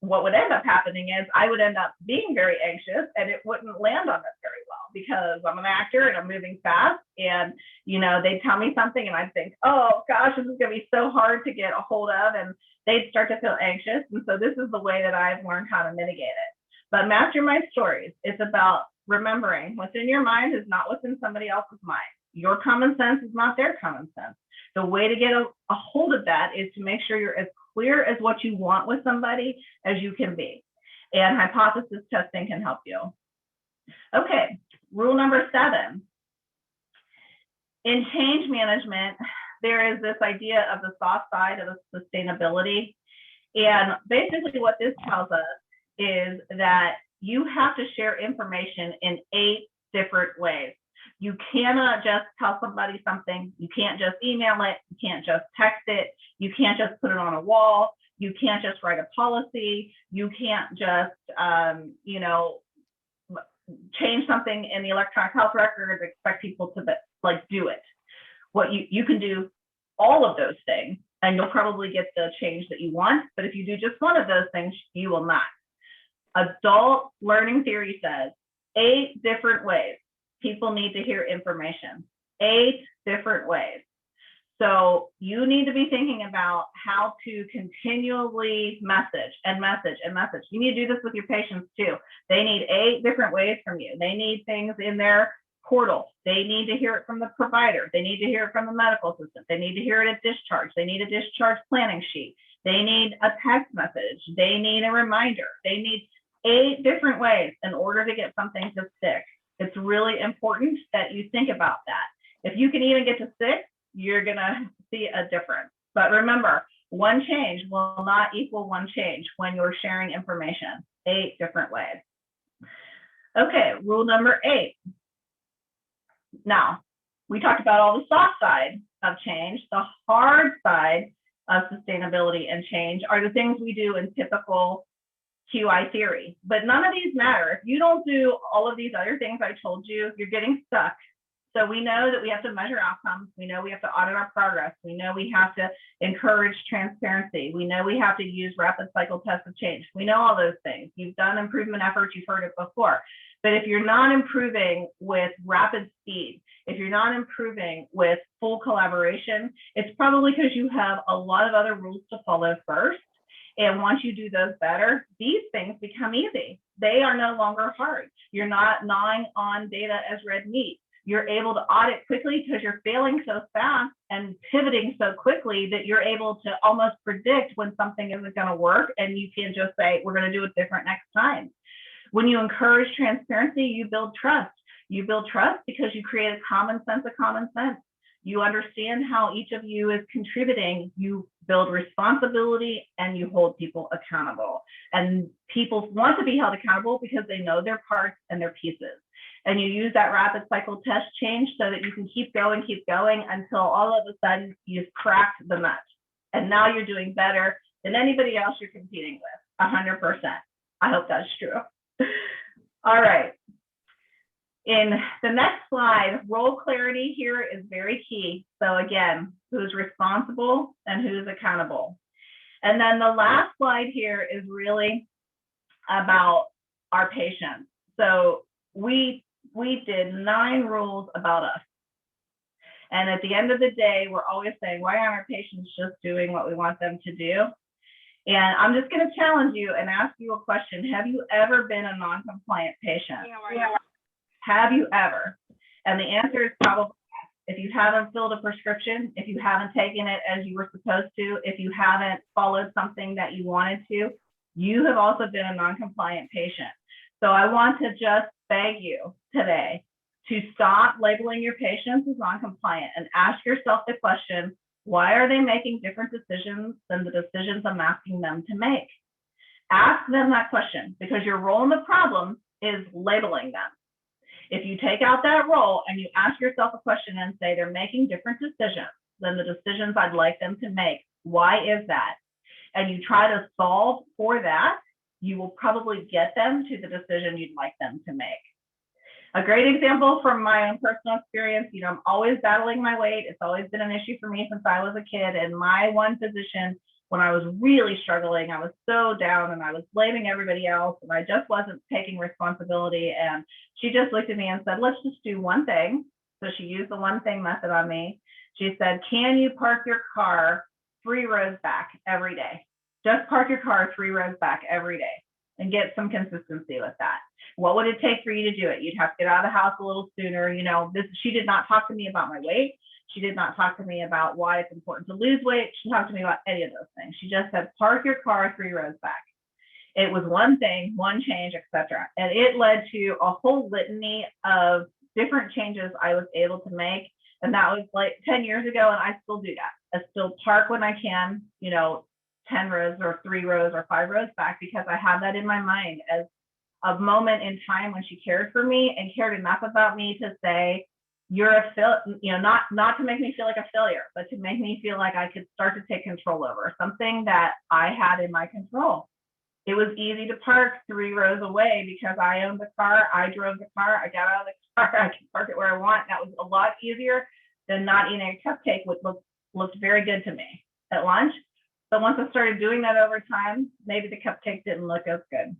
what would end up happening is I would end up being very anxious, and it wouldn't land on this very well, because I'm an actor and I'm moving fast, and, you know, they'd tell me something and I'd think, oh gosh, this is going to be so hard to get a hold of, and they'd start to feel anxious. And so this is the way that I've learned how to mitigate it. But Master My Stories, it's about remembering what's in your mind is not what's in somebody else's mind. Your common sense is not their common sense. The way to get a hold of that is to make sure you're as clear as what you want with somebody as you can be. And hypothesis testing can help you. Okay, rule number 7. In change management, there is this idea of the soft side of the sustainability. And basically what this tells us is that you have to share information in 8 different ways. You cannot just tell somebody something. You can't just email it. You can't just text it. You can't just put it on a wall. You can't just write a policy. You can't just, you know, change something in the electronic health record and expect people to like do it. What you can do all of those things, and you'll probably get the change that you want. But if you do just one of those things, you will not. Adult learning theory says 8 different ways people need to hear information. 8 different ways. So you need to be thinking about how to continually message and message and message. You need to do this with your patients too. They need 8 different ways from you. They need things in their portal. They need to hear it from the provider. They need to hear it from the medical assistant. They need to hear it at discharge. They need a discharge planning sheet. They need a text message. They need a reminder. They need 8 different ways in order to get something to stick. It's really important that you think about that. If you can even get to 6, you're gonna see a difference. But remember, one change will not equal one change when you're sharing information. 8 different ways. Okay, rule number 8. Now, we talked about all the soft side of change. The hard side of sustainability and change are the things we do in typical QI theory, but none of these matter. If you don't do all of these other things I told you, you're getting stuck. So we know that we have to measure outcomes. We know we have to audit our progress. We know we have to encourage transparency. We know we have to use rapid cycle tests of change. We know all those things. You've done improvement efforts. You've heard it before. But if you're not improving with rapid speed, if you're not improving with full collaboration, it's probably because you have a lot of other rules to follow first. And once you do those better, these things become easy. They are no longer hard. You're not gnawing on data as red meat. You're able to audit quickly because you're failing so fast and pivoting so quickly that you're able to almost predict when something isn't going to work, and you can just say, we're going to do it different next time. When you encourage transparency, you build trust. You build trust because you create a common sense of common sense. You understand how each of you is contributing. You build responsibility and you hold people accountable. And people want to be held accountable because they know their parts and their pieces. And you use that rapid cycle test change so that you can keep going until all of a sudden you've cracked the nut. And now you're doing better than anybody else you're competing with, 100%. I hope that's true. All right. In the next slide, role clarity here is very key. So again, who's responsible and who's accountable. And then the last slide here is really about our patients. So we did 9 rules about us. And at the end of the day, we're always saying, why aren't our patients just doing what we want them to do? And I'm just going to challenge you and ask you a question. Have you ever been a non-compliant patient? Yeah. Have you ever? And the answer is probably yes. If you haven't filled a prescription, if you haven't taken it as you were supposed to, if you haven't followed something that you wanted to, you have also been a non-compliant patient. So I want to just beg you today to stop labeling your patients as non-compliant and ask yourself the question, why are they making different decisions than the decisions I'm asking them to make? Ask them that question, because your role in the problem is labeling them. If you take out that role and you ask yourself a question and say they're making different decisions than the decisions I'd like them to make, why is that? And you try to solve for that, you will probably get them to the decision you'd like them to make. A great example from my own personal experience, I'm always battling my weight. It's always been an issue for me since I was a kid. And my one physician, when I was really struggling, I was so down and I was blaming everybody else and I just wasn't taking responsibility. And she just looked at me and said, let's just do one thing. So she used the one thing method on me. She said, can you park your car 3 rows back every day? Just park your car 3 rows back every day and get some consistency with that. What would it take for you to do it? You'd have to get out of the house a little sooner. She did not talk to me about my weight. She did not talk to me about why it's important to lose weight. She talked to me about any of those things. She just said, park your car 3 rows back. It was one thing, one change, etc. And it led to a whole litany of different changes I was able to make. And that was like 10 years ago, and I still do that. I still park when I can, 10 rows or 3 rows or 5 rows back, because I have that in my mind as a moment in time when she cared for me and cared enough about me to say, you're a not to make me feel like a failure, but to make me feel like I could start to take control over something that I had in my control. It was easy to park 3 rows away because I owned the car, I drove the car, I got out of the car, I can park it where I want. That was a lot easier than not eating a cupcake, which looked very good to me at lunch. But once I started doing that over time, maybe the cupcake didn't look as good.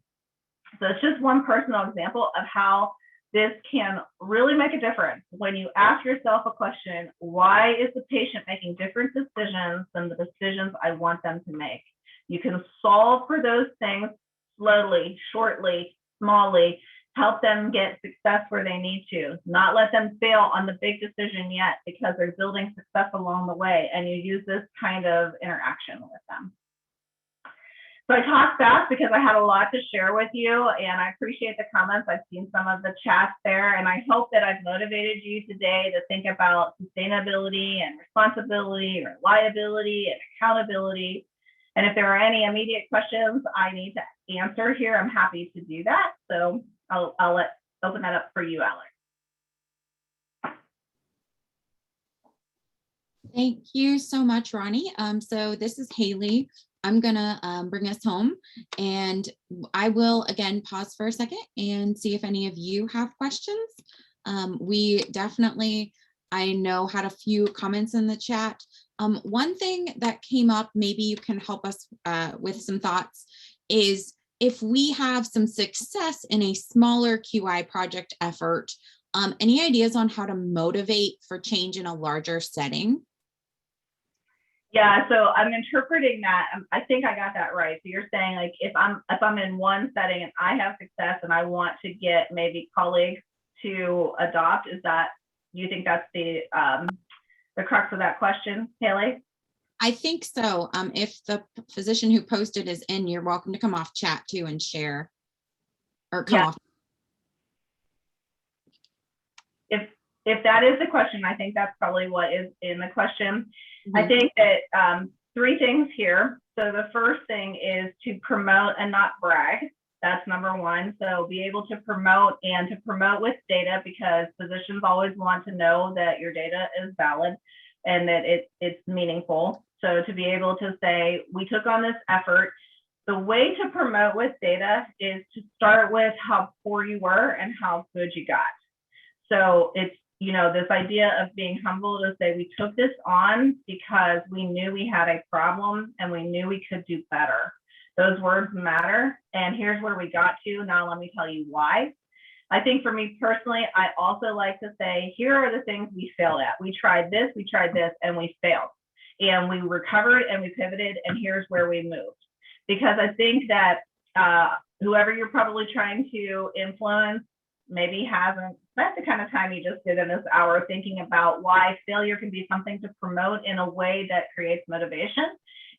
So it's just one personal example of how this can really make a difference. When you ask yourself a question, why is the patient making different decisions than the decisions I want them to make? You can solve for those things slowly, shortly, smallly, help them get success where they need to, not let them fail on the big decision yet, because they're building success along the way, and you use this kind of interaction with them. So I talked fast because I had a lot to share with you, and I appreciate the comments. I've seen some of the chats there, and I hope that I've motivated you today to think about sustainability and responsibility, or liability and accountability. And if there are any immediate questions I need to answer here, I'm happy to do that. So I'll open that up for you, Alex. Thank you so much, Ronnie. So this is Haley. I'm gonna bring us home, and I will again pause for a second and see if any of you have questions. We definitely, I know, had a few comments in the chat. One thing that came up, maybe you can help us with some thoughts, is if we have some success in a smaller QI project effort, any ideas on how to motivate for change in a larger setting? Yeah, so I'm interpreting that. I think I got that right. So you're saying, like, if I'm in one setting and I have success and I want to get maybe colleagues to adopt, do you think that's the crux of that question, Haley? I think so. If the physician who posted is in, you're welcome to come off chat too and share, or come off. If that is the question, I think that's probably what is in the question. Mm-hmm. I think that 3 things here. So the first thing is to promote and not brag. That's number 1. So be able to promote, and to promote with data, because physicians always want to know that your data is valid and that it's meaningful. So to be able to say, we took on this effort, The way to promote with data is to start with how poor you were and how good you got. So it's, this idea of being humble to say we took this on because we knew we had a problem and we knew we could do better. Those words matter. And here's where we got to. Now let me tell you why. I think for me personally, I also like to say, here are the things we failed at. We tried this, and we failed. And we recovered and we pivoted, and here's where we moved. Because I think that whoever you're probably trying to influence maybe hasn't spent the kind of time you just did in this hour thinking about why failure can be something to promote in a way that creates motivation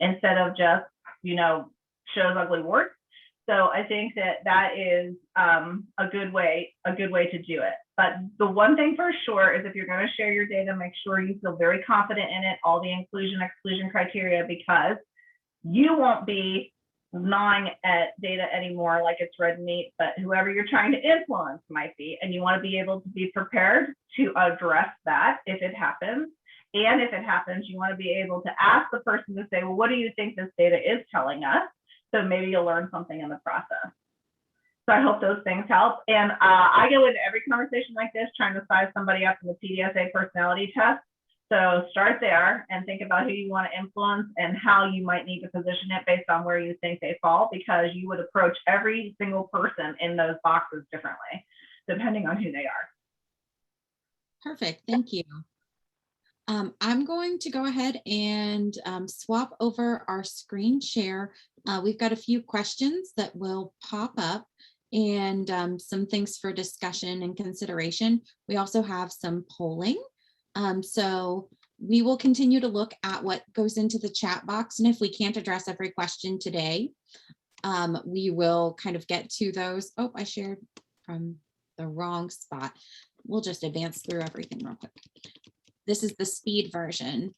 instead of just, shows ugly warts. So I think that is a good way to do it. But the one thing for sure is if you're going to share your data, make sure you feel very confident in it, all the inclusion, exclusion criteria, because you won't be gnawing at data anymore like it's red meat, but whoever you're trying to influence might be, and you want to be able to be prepared to address that if it happens. And if it happens, you want to be able to ask the person to say, well, what do you think this data is telling us? So maybe you'll learn something in the process. So I hope those things help. And I go into every conversation like this trying to size somebody up in the PDSA personality test. So start there and think about who you want to influence and how you might need to position it based on where you think they fall, because you would approach every single person in those boxes differently, depending on who they are. Perfect. Thank you. I'm going to go ahead and swap over our screen share. We've got a few questions that will pop up and some things for discussion and consideration. We also have some polling. So we will continue to look at what goes into the chat box. And if we can't address every question today, we will kind of get to those. Oh, I shared from the wrong spot. We'll just advance through everything real quick. This is the speed version,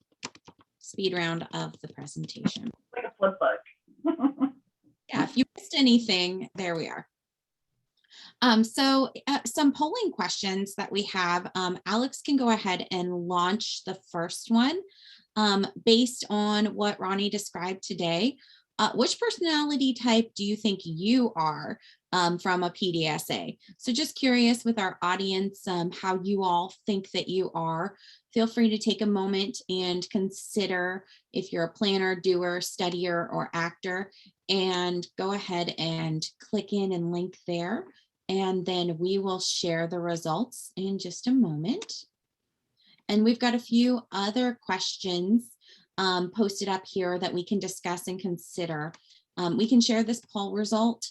speed round of the presentation. Like a flip book. Yeah, if you missed anything, there we are. So some polling questions that we have. Alex can go ahead and launch the first one based on what Ronnie described today. Which personality type do you think you are from a PDSA? So just curious with our audience, how you all think that you are. Feel free to take a moment and consider if you're a planner, doer, studier, or actor, and go ahead and click in and link there. And then we will share the results in just a moment. And we've got a few other questions posted up here that we can discuss and consider. We can share this poll result.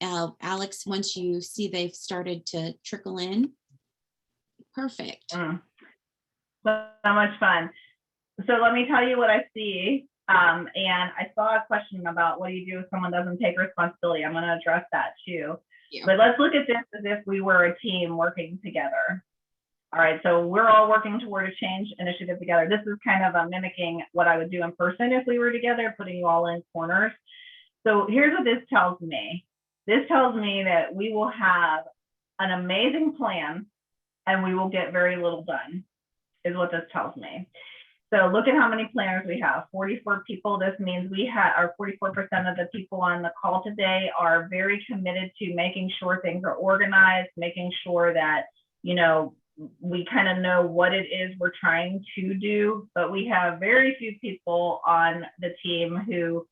Alex, once you see they've started to trickle in. Perfect. So much fun. So let me tell you what I see. And I saw a question about what do you do if someone doesn't take responsibility? I'm going to address that too. Yeah. But let's look at this as if we were a team working together. All right, so we're all working toward a change initiative together. This is kind of mimicking what I would do in person if we were together, putting you all in corners. So here's what this tells me. This tells me that we will have an amazing plan and we will get very little done, is what this tells me. So look at how many planners we have, 44 people. This means we have our 44% of the people on the call today are very committed to making sure things are organized, making sure that, we kind of know what it is we're trying to do, but we have very few people on the team who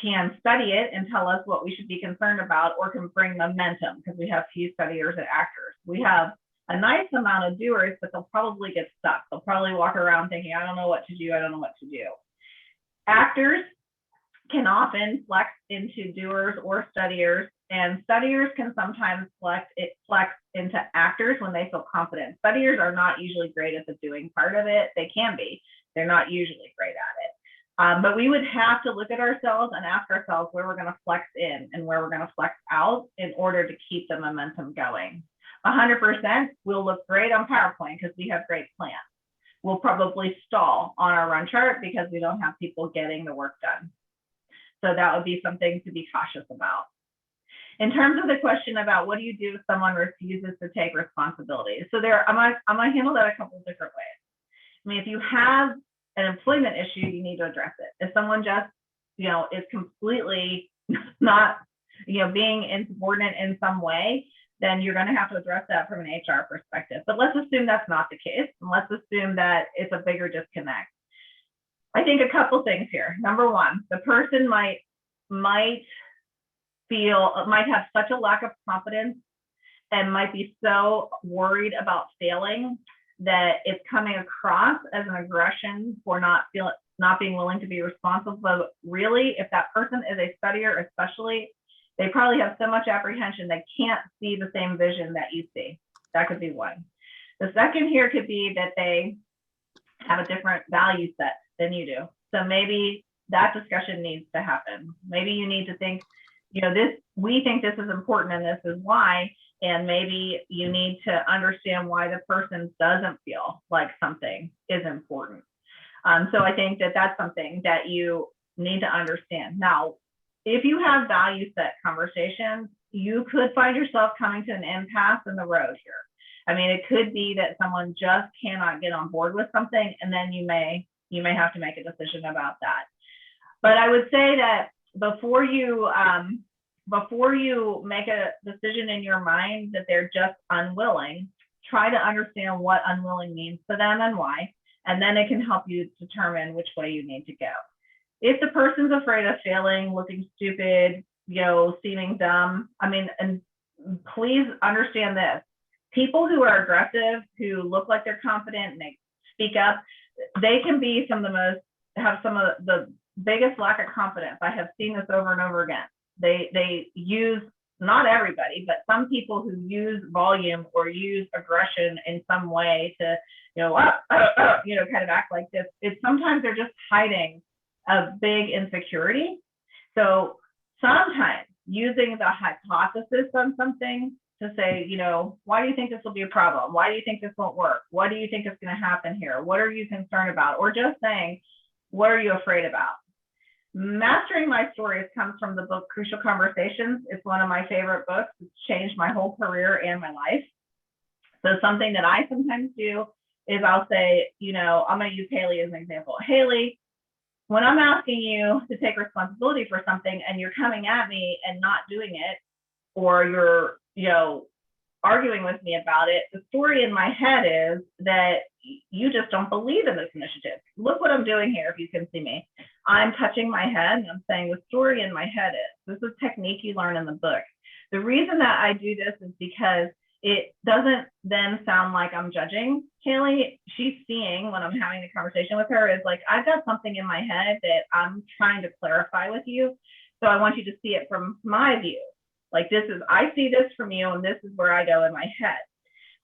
can study it and tell us what we should be concerned about or can bring momentum, because we have few studiers and actors. We have a nice amount of doers, but they'll probably get stuck. They'll probably walk around thinking, I don't know what to do. I don't know what to do. Actors can often flex into doers or studiers, and studiers can sometimes flex into actors when they feel confident. Studiers are not usually great at the doing part of it. They can be. They're not usually great at it. But we would have to look at ourselves and ask ourselves where we're going to flex in and where we're going to flex out in order to keep the momentum going. 100% will look great on PowerPoint because we have great plans. We'll probably stall on our run chart because we don't have people getting the work done. So that would be something to be cautious about. In terms of the question about what do you do if someone refuses to take responsibility? So I'm gonna handle that a couple of different ways. I mean, if you have an employment issue, you need to address it. If someone just, is completely not, being insubordinate in some way, then you're going to have to address that from an HR perspective. But let's assume that's not the case. And let's assume that it's a bigger disconnect. I think a couple things here. Number one, the person might have such a lack of confidence and might be so worried about failing that it's coming across as an aggression for not being willing to be responsible. But really, if that person is a studier, especially, they probably have so much apprehension they can't see the same vision that you see. That could be one. The second here could be that they have a different value set than you do. So maybe that discussion needs to happen. Maybe you need to think, we think this is important and this is why, and maybe you need to understand why the person doesn't feel like something is important. So I think that that's something that you need to understand. Now, if you have value set conversations, you could find yourself coming to an impasse in the road here. I mean, it could be that someone just cannot get on board with something, and then you may have to make a decision about that. But I would say that before you make a decision in your mind that they're just unwilling, try to understand what unwilling means to them and why, and then it can help you determine which way you need to go. If the person's afraid of failing, looking stupid, seeming dumb, and please understand this. People who are aggressive, who look like they're confident and they speak up, they can be have some of the biggest lack of confidence. I have seen this over and over again. They use, not everybody, but some people who use volume or use aggression in some way to, kind of act like this. Sometimes they're just hiding a big insecurity. So sometimes using the hypothesis on something to say, why do you think this will be a problem? Why do you think this won't work? What do you think is going to happen here? What are you concerned about? Or just saying, what are you afraid about? Mastering My Stories comes from the book Crucial Conversations. It's one of my favorite books. It's changed my whole career and my life. So something that I sometimes do is I'll say, I'm going to use Haley as an example. Haley, when I'm asking you to take responsibility for something and you're coming at me and not doing it, or you're, arguing with me about it, the story in my head is that you just don't believe in this initiative. Look what I'm doing here, if you can see me. I'm touching my head and I'm saying the story in my head is, this is a technique you learn in the book. The reason that I do this is because it doesn't then sound like I'm judging Haley. She's seeing, when I'm having the conversation with her, is like, I've got something in my head that I'm trying to clarify with you. So I want you to see it from my view. Like, I see this from you, and this is where I go in my head.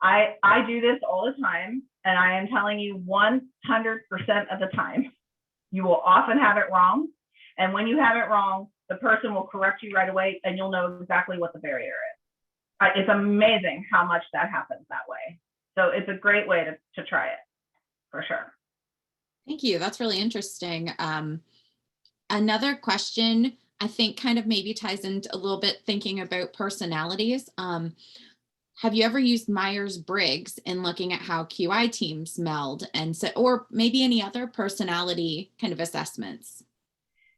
I do this all the time, and I am telling you 100% of the time, you will often have it wrong. And when you have it wrong, the person will correct you right away, and you'll know exactly what the barrier is. It's amazing how much that happens that way. So it's a great way to try it, for sure. Thank you. That's really interesting. Another question, I think, kind of maybe ties into a little bit thinking about personalities. Have you ever used Myers-Briggs in looking at how QI teams meld, or maybe any other personality kind of assessments?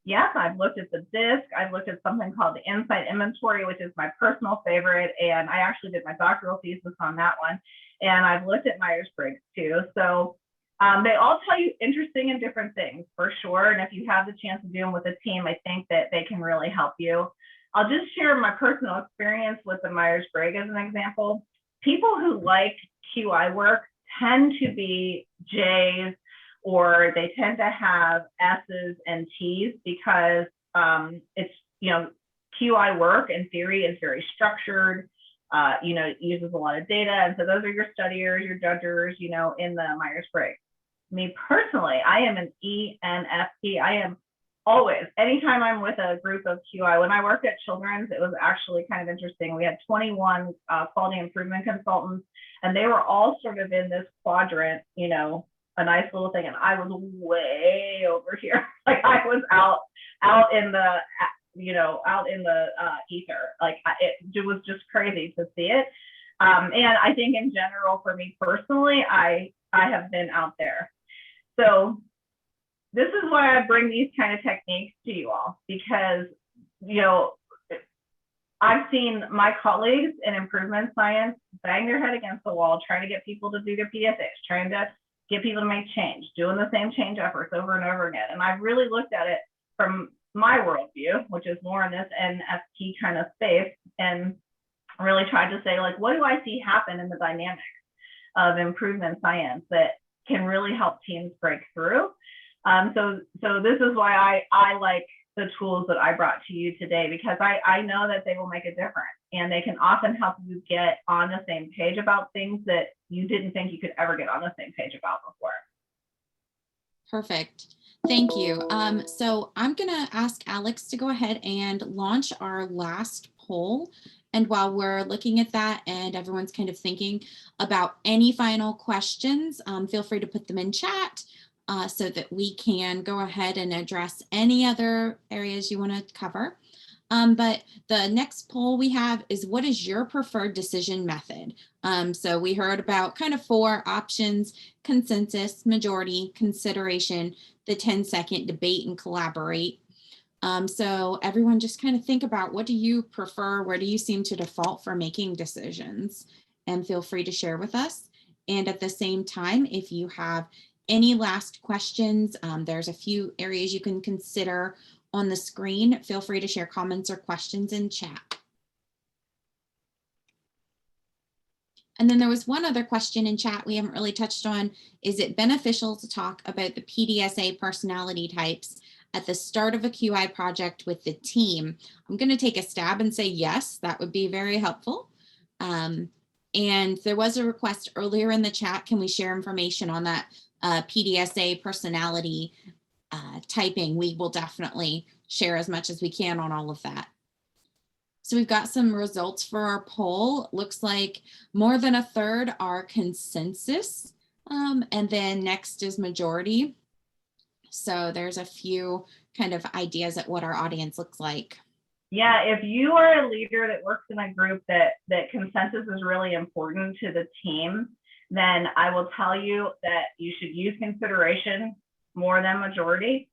Yes, I've looked at the DISC. I've looked at something called the Insight Inventory, which is my personal favorite. And I actually did my doctoral thesis on that one. And I've looked at Myers-Briggs too. So they all tell you interesting and different things, for sure. And if you have the chance to do them with a team, I think that they can really help you. I'll just share my personal experience with the Myers-Briggs as an example. People who like QI work tend to be J's, or they tend to have S's and T's because it's, QI work in theory is very structured, it uses a lot of data. And so those are your studiers, your judgers, in the Myers-Briggs. Me personally, I am an ENFP. I am always, anytime I'm with a group of QI, when I worked at Children's, it was actually kind of interesting. We had 21 quality improvement consultants, and they were all sort of in this quadrant, a nice little thing. And I was way over here. Like, I was out in the, ether. Like, it was just crazy to see it. And I think in general, for me personally, I have been out there. So this is why I bring these kind of techniques to you all, because you know, I've seen my colleagues in improvement science bang their head against the wall, trying to get people to do their PDSAs, trying to get people to make change, doing the same change efforts over and over again. And I've really looked at it from my worldview, which is more in this NFT kind of space, and really tried to say, like, what do I see happen in the dynamics of improvement science that can really help teams break through? So this is why I like the tools that I brought to you today, because I know that they will make a difference, and they can often help you get on the same page about things that you didn't think you could ever get on the same page about before. Perfect. Thank you. So I'm going to ask Alex to go ahead and launch our last poll. And while we're looking at that and everyone's kind of thinking about any final questions, feel free to put them in chat so that we can go ahead and address any other areas you want to cover. But the next poll we have is, what is your preferred decision method? So we heard about kind of 4 options: consensus, majority, consideration, the 10-second debate and collaborate. So everyone just kind of think about, what do you prefer? Where do you seem to default for making decisions? And feel free to share with us. And at the same time, if you have any last questions, there's a few areas you can consider on the screen. Feel free to share comments or questions in chat. And then there was one other question in chat we haven't really touched on. Is it beneficial to talk about the PDSA personality types at the start of a QI project with the team? I'm going to take a stab and say yes, that would be very helpful. And there was a request earlier in the chat. Can we share information on that PDSA personality typing? We will definitely share as much as we can on all of that. So we've got some results for our poll. Looks like more than a third are consensus, and then next is majority. So there's a few kind of ideas at what our audience looks like. Yeah, if you are a leader that works in a group that consensus is really important to the team, then I will tell you that you should use consideration more than majority.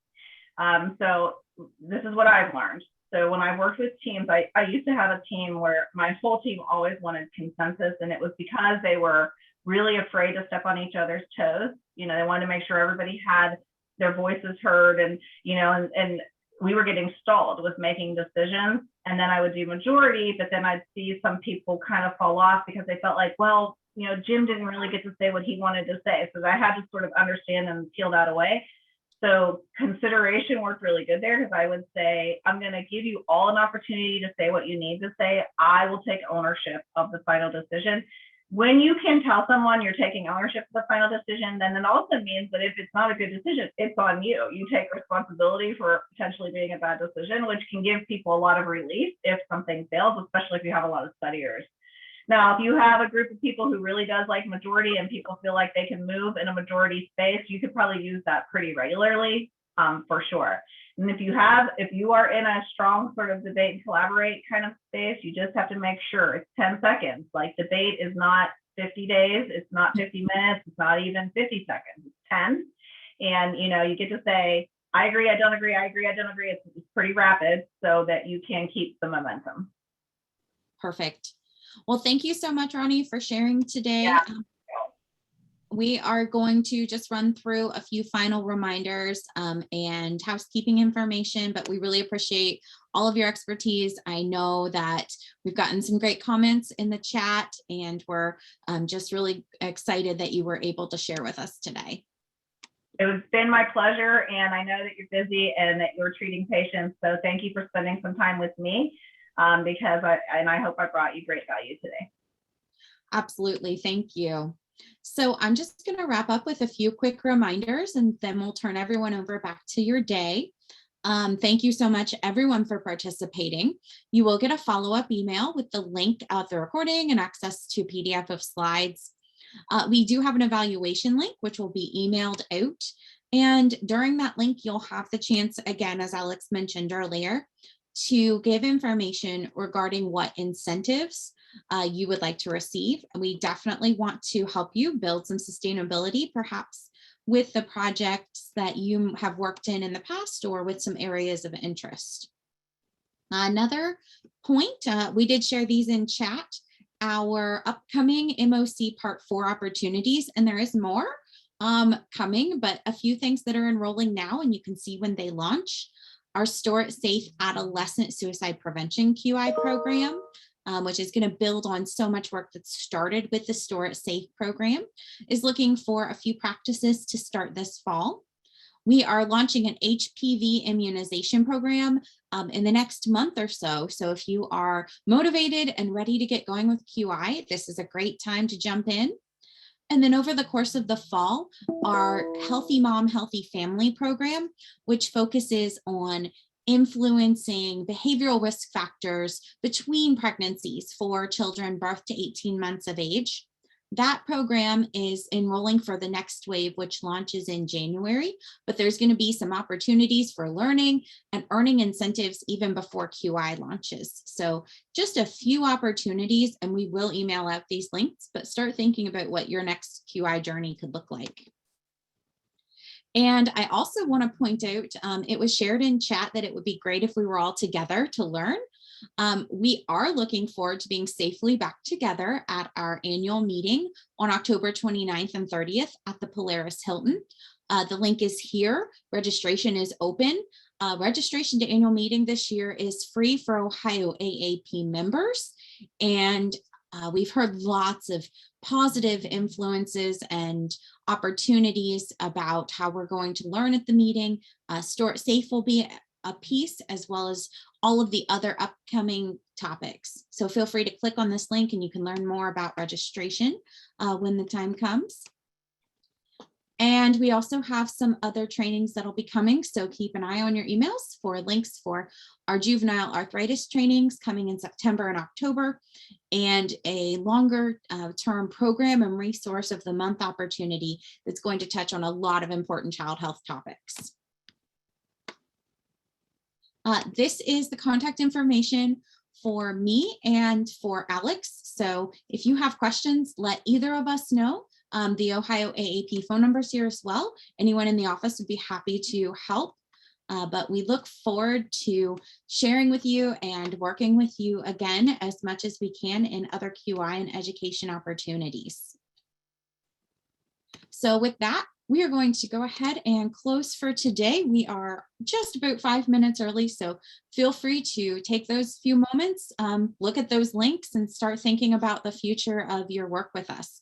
So this is what I've learned. So when I worked with teams, I used to have a team where my whole team always wanted consensus, and it was because they were really afraid to step on each other's toes. You know, they wanted to make sure everybody had their voices heard, and, you know, and we were getting stalled with making decisions. And then I would do majority, but then I'd see some people kind of fall off because they felt like, well, you know, Jim didn't really get to say what he wanted to say. So I had to sort of understand and peel that away. So consideration worked really good there, because I would say, I'm going to give you all an opportunity to say what you need to say. I will take ownership of the final decision. When you can tell someone you're taking ownership of the final decision, then it also means that if it's not a good decision, it's on you. You take responsibility for potentially being a bad decision, which can give people a lot of relief if something fails, especially if you have a lot of studiers. Now, if you have a group of people who really does like majority and people feel like they can move in a majority space, you could probably use that pretty regularly, for sure. And if you are in a strong sort of debate and collaborate kind of space, you just have to make sure it's 10 seconds. Like, debate is not 50 days, it's not 50 minutes, it's not even 50 seconds, it's 10. And, you know, you get to say, I agree, I don't agree, I agree, I don't agree. It's pretty rapid so that you can keep the momentum. Perfect. Well, thank you so much, Ronnie, for sharing today. Yeah. We are going to just run through a few final reminders and housekeeping information, but we really appreciate all of your expertise. I know that we've gotten some great comments in the chat, and we're just really excited that you were able to share with us today. It's been my pleasure, and I know that you're busy and that you're treating patients. So thank you for spending some time with me, because I hope I brought you great value today. Absolutely. Thank you. So I'm just going to wrap up with a few quick reminders, and then we'll turn everyone over back to your day. Thank you so much, everyone, for participating. You will get a follow-up email with the link of the recording and access to PDF of slides. We do have an evaluation link, which will be emailed out. And during that link, you'll have the chance, again, as Alex mentioned earlier, to give information regarding what incentives you would like to receive. We definitely want to help you build some sustainability, perhaps with the projects that you have worked in the past, or with some areas of interest. Another point, we did share these in chat, our upcoming MOC Part 4 opportunities, and there is more coming, but a few things that are enrolling now, and you can see when they launch. Our Store It Safe Adolescent Suicide Prevention QI program, which is going to build on so much work that started with the Store It Safe program, is looking for a few practices to start this fall. We are launching an HPV immunization program in the next month or so. So if you are motivated and ready to get going with QI, this is a great time to jump in. And then over the course of the fall, our Healthy Mom, Healthy Family program, which focuses on influencing behavioral risk factors between pregnancies for children birth to 18 months of age. That program is enrolling for the next wave, which launches in January, but there's going to be some opportunities for learning and earning incentives even before QI launches. So just a few opportunities, and we will email out these links, but start thinking about what your next QI journey could look like. And I also want to point out, it was shared in chat that it would be great if we were all together to learn. We are looking forward to being safely back together at our annual meeting on October 29th and 30th at the Polaris Hilton. The link is here. Registration is open. Registration to annual meeting this year is free for Ohio AAP members. And we've heard lots of positive influences and opportunities about how we're going to learn at the meeting. Store It Safe will be a piece, as well as all of the other upcoming topics. So feel free to click on this link and you can learn more about registration when the time comes. And we also have some other trainings that'll be coming. So keep an eye on your emails for links for our juvenile arthritis trainings coming in September and October, and a longer term program and resource of the month opportunity that's going to touch on a lot of important child health topics. This is the contact information for me and for Alex. So if you have questions, let either of us know. The Ohio AAP phone number is here as well. Anyone in the office would be happy to help. But we look forward to sharing with you and working with you again as much as we can in other QI and education opportunities. So with that, we are going to go ahead and close for today. We are just about 5 minutes early, so feel free to take those few moments, look at those links and start thinking about the future of your work with us.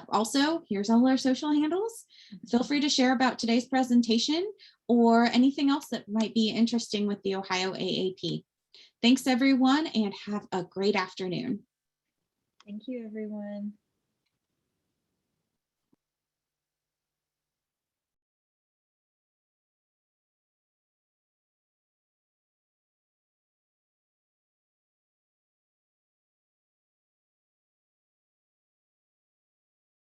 Also, here's all our social handles. Feel free to share about today's presentation or anything else that might be interesting with the Ohio AAP. Thanks everyone, and have a great afternoon. Thank you, everyone.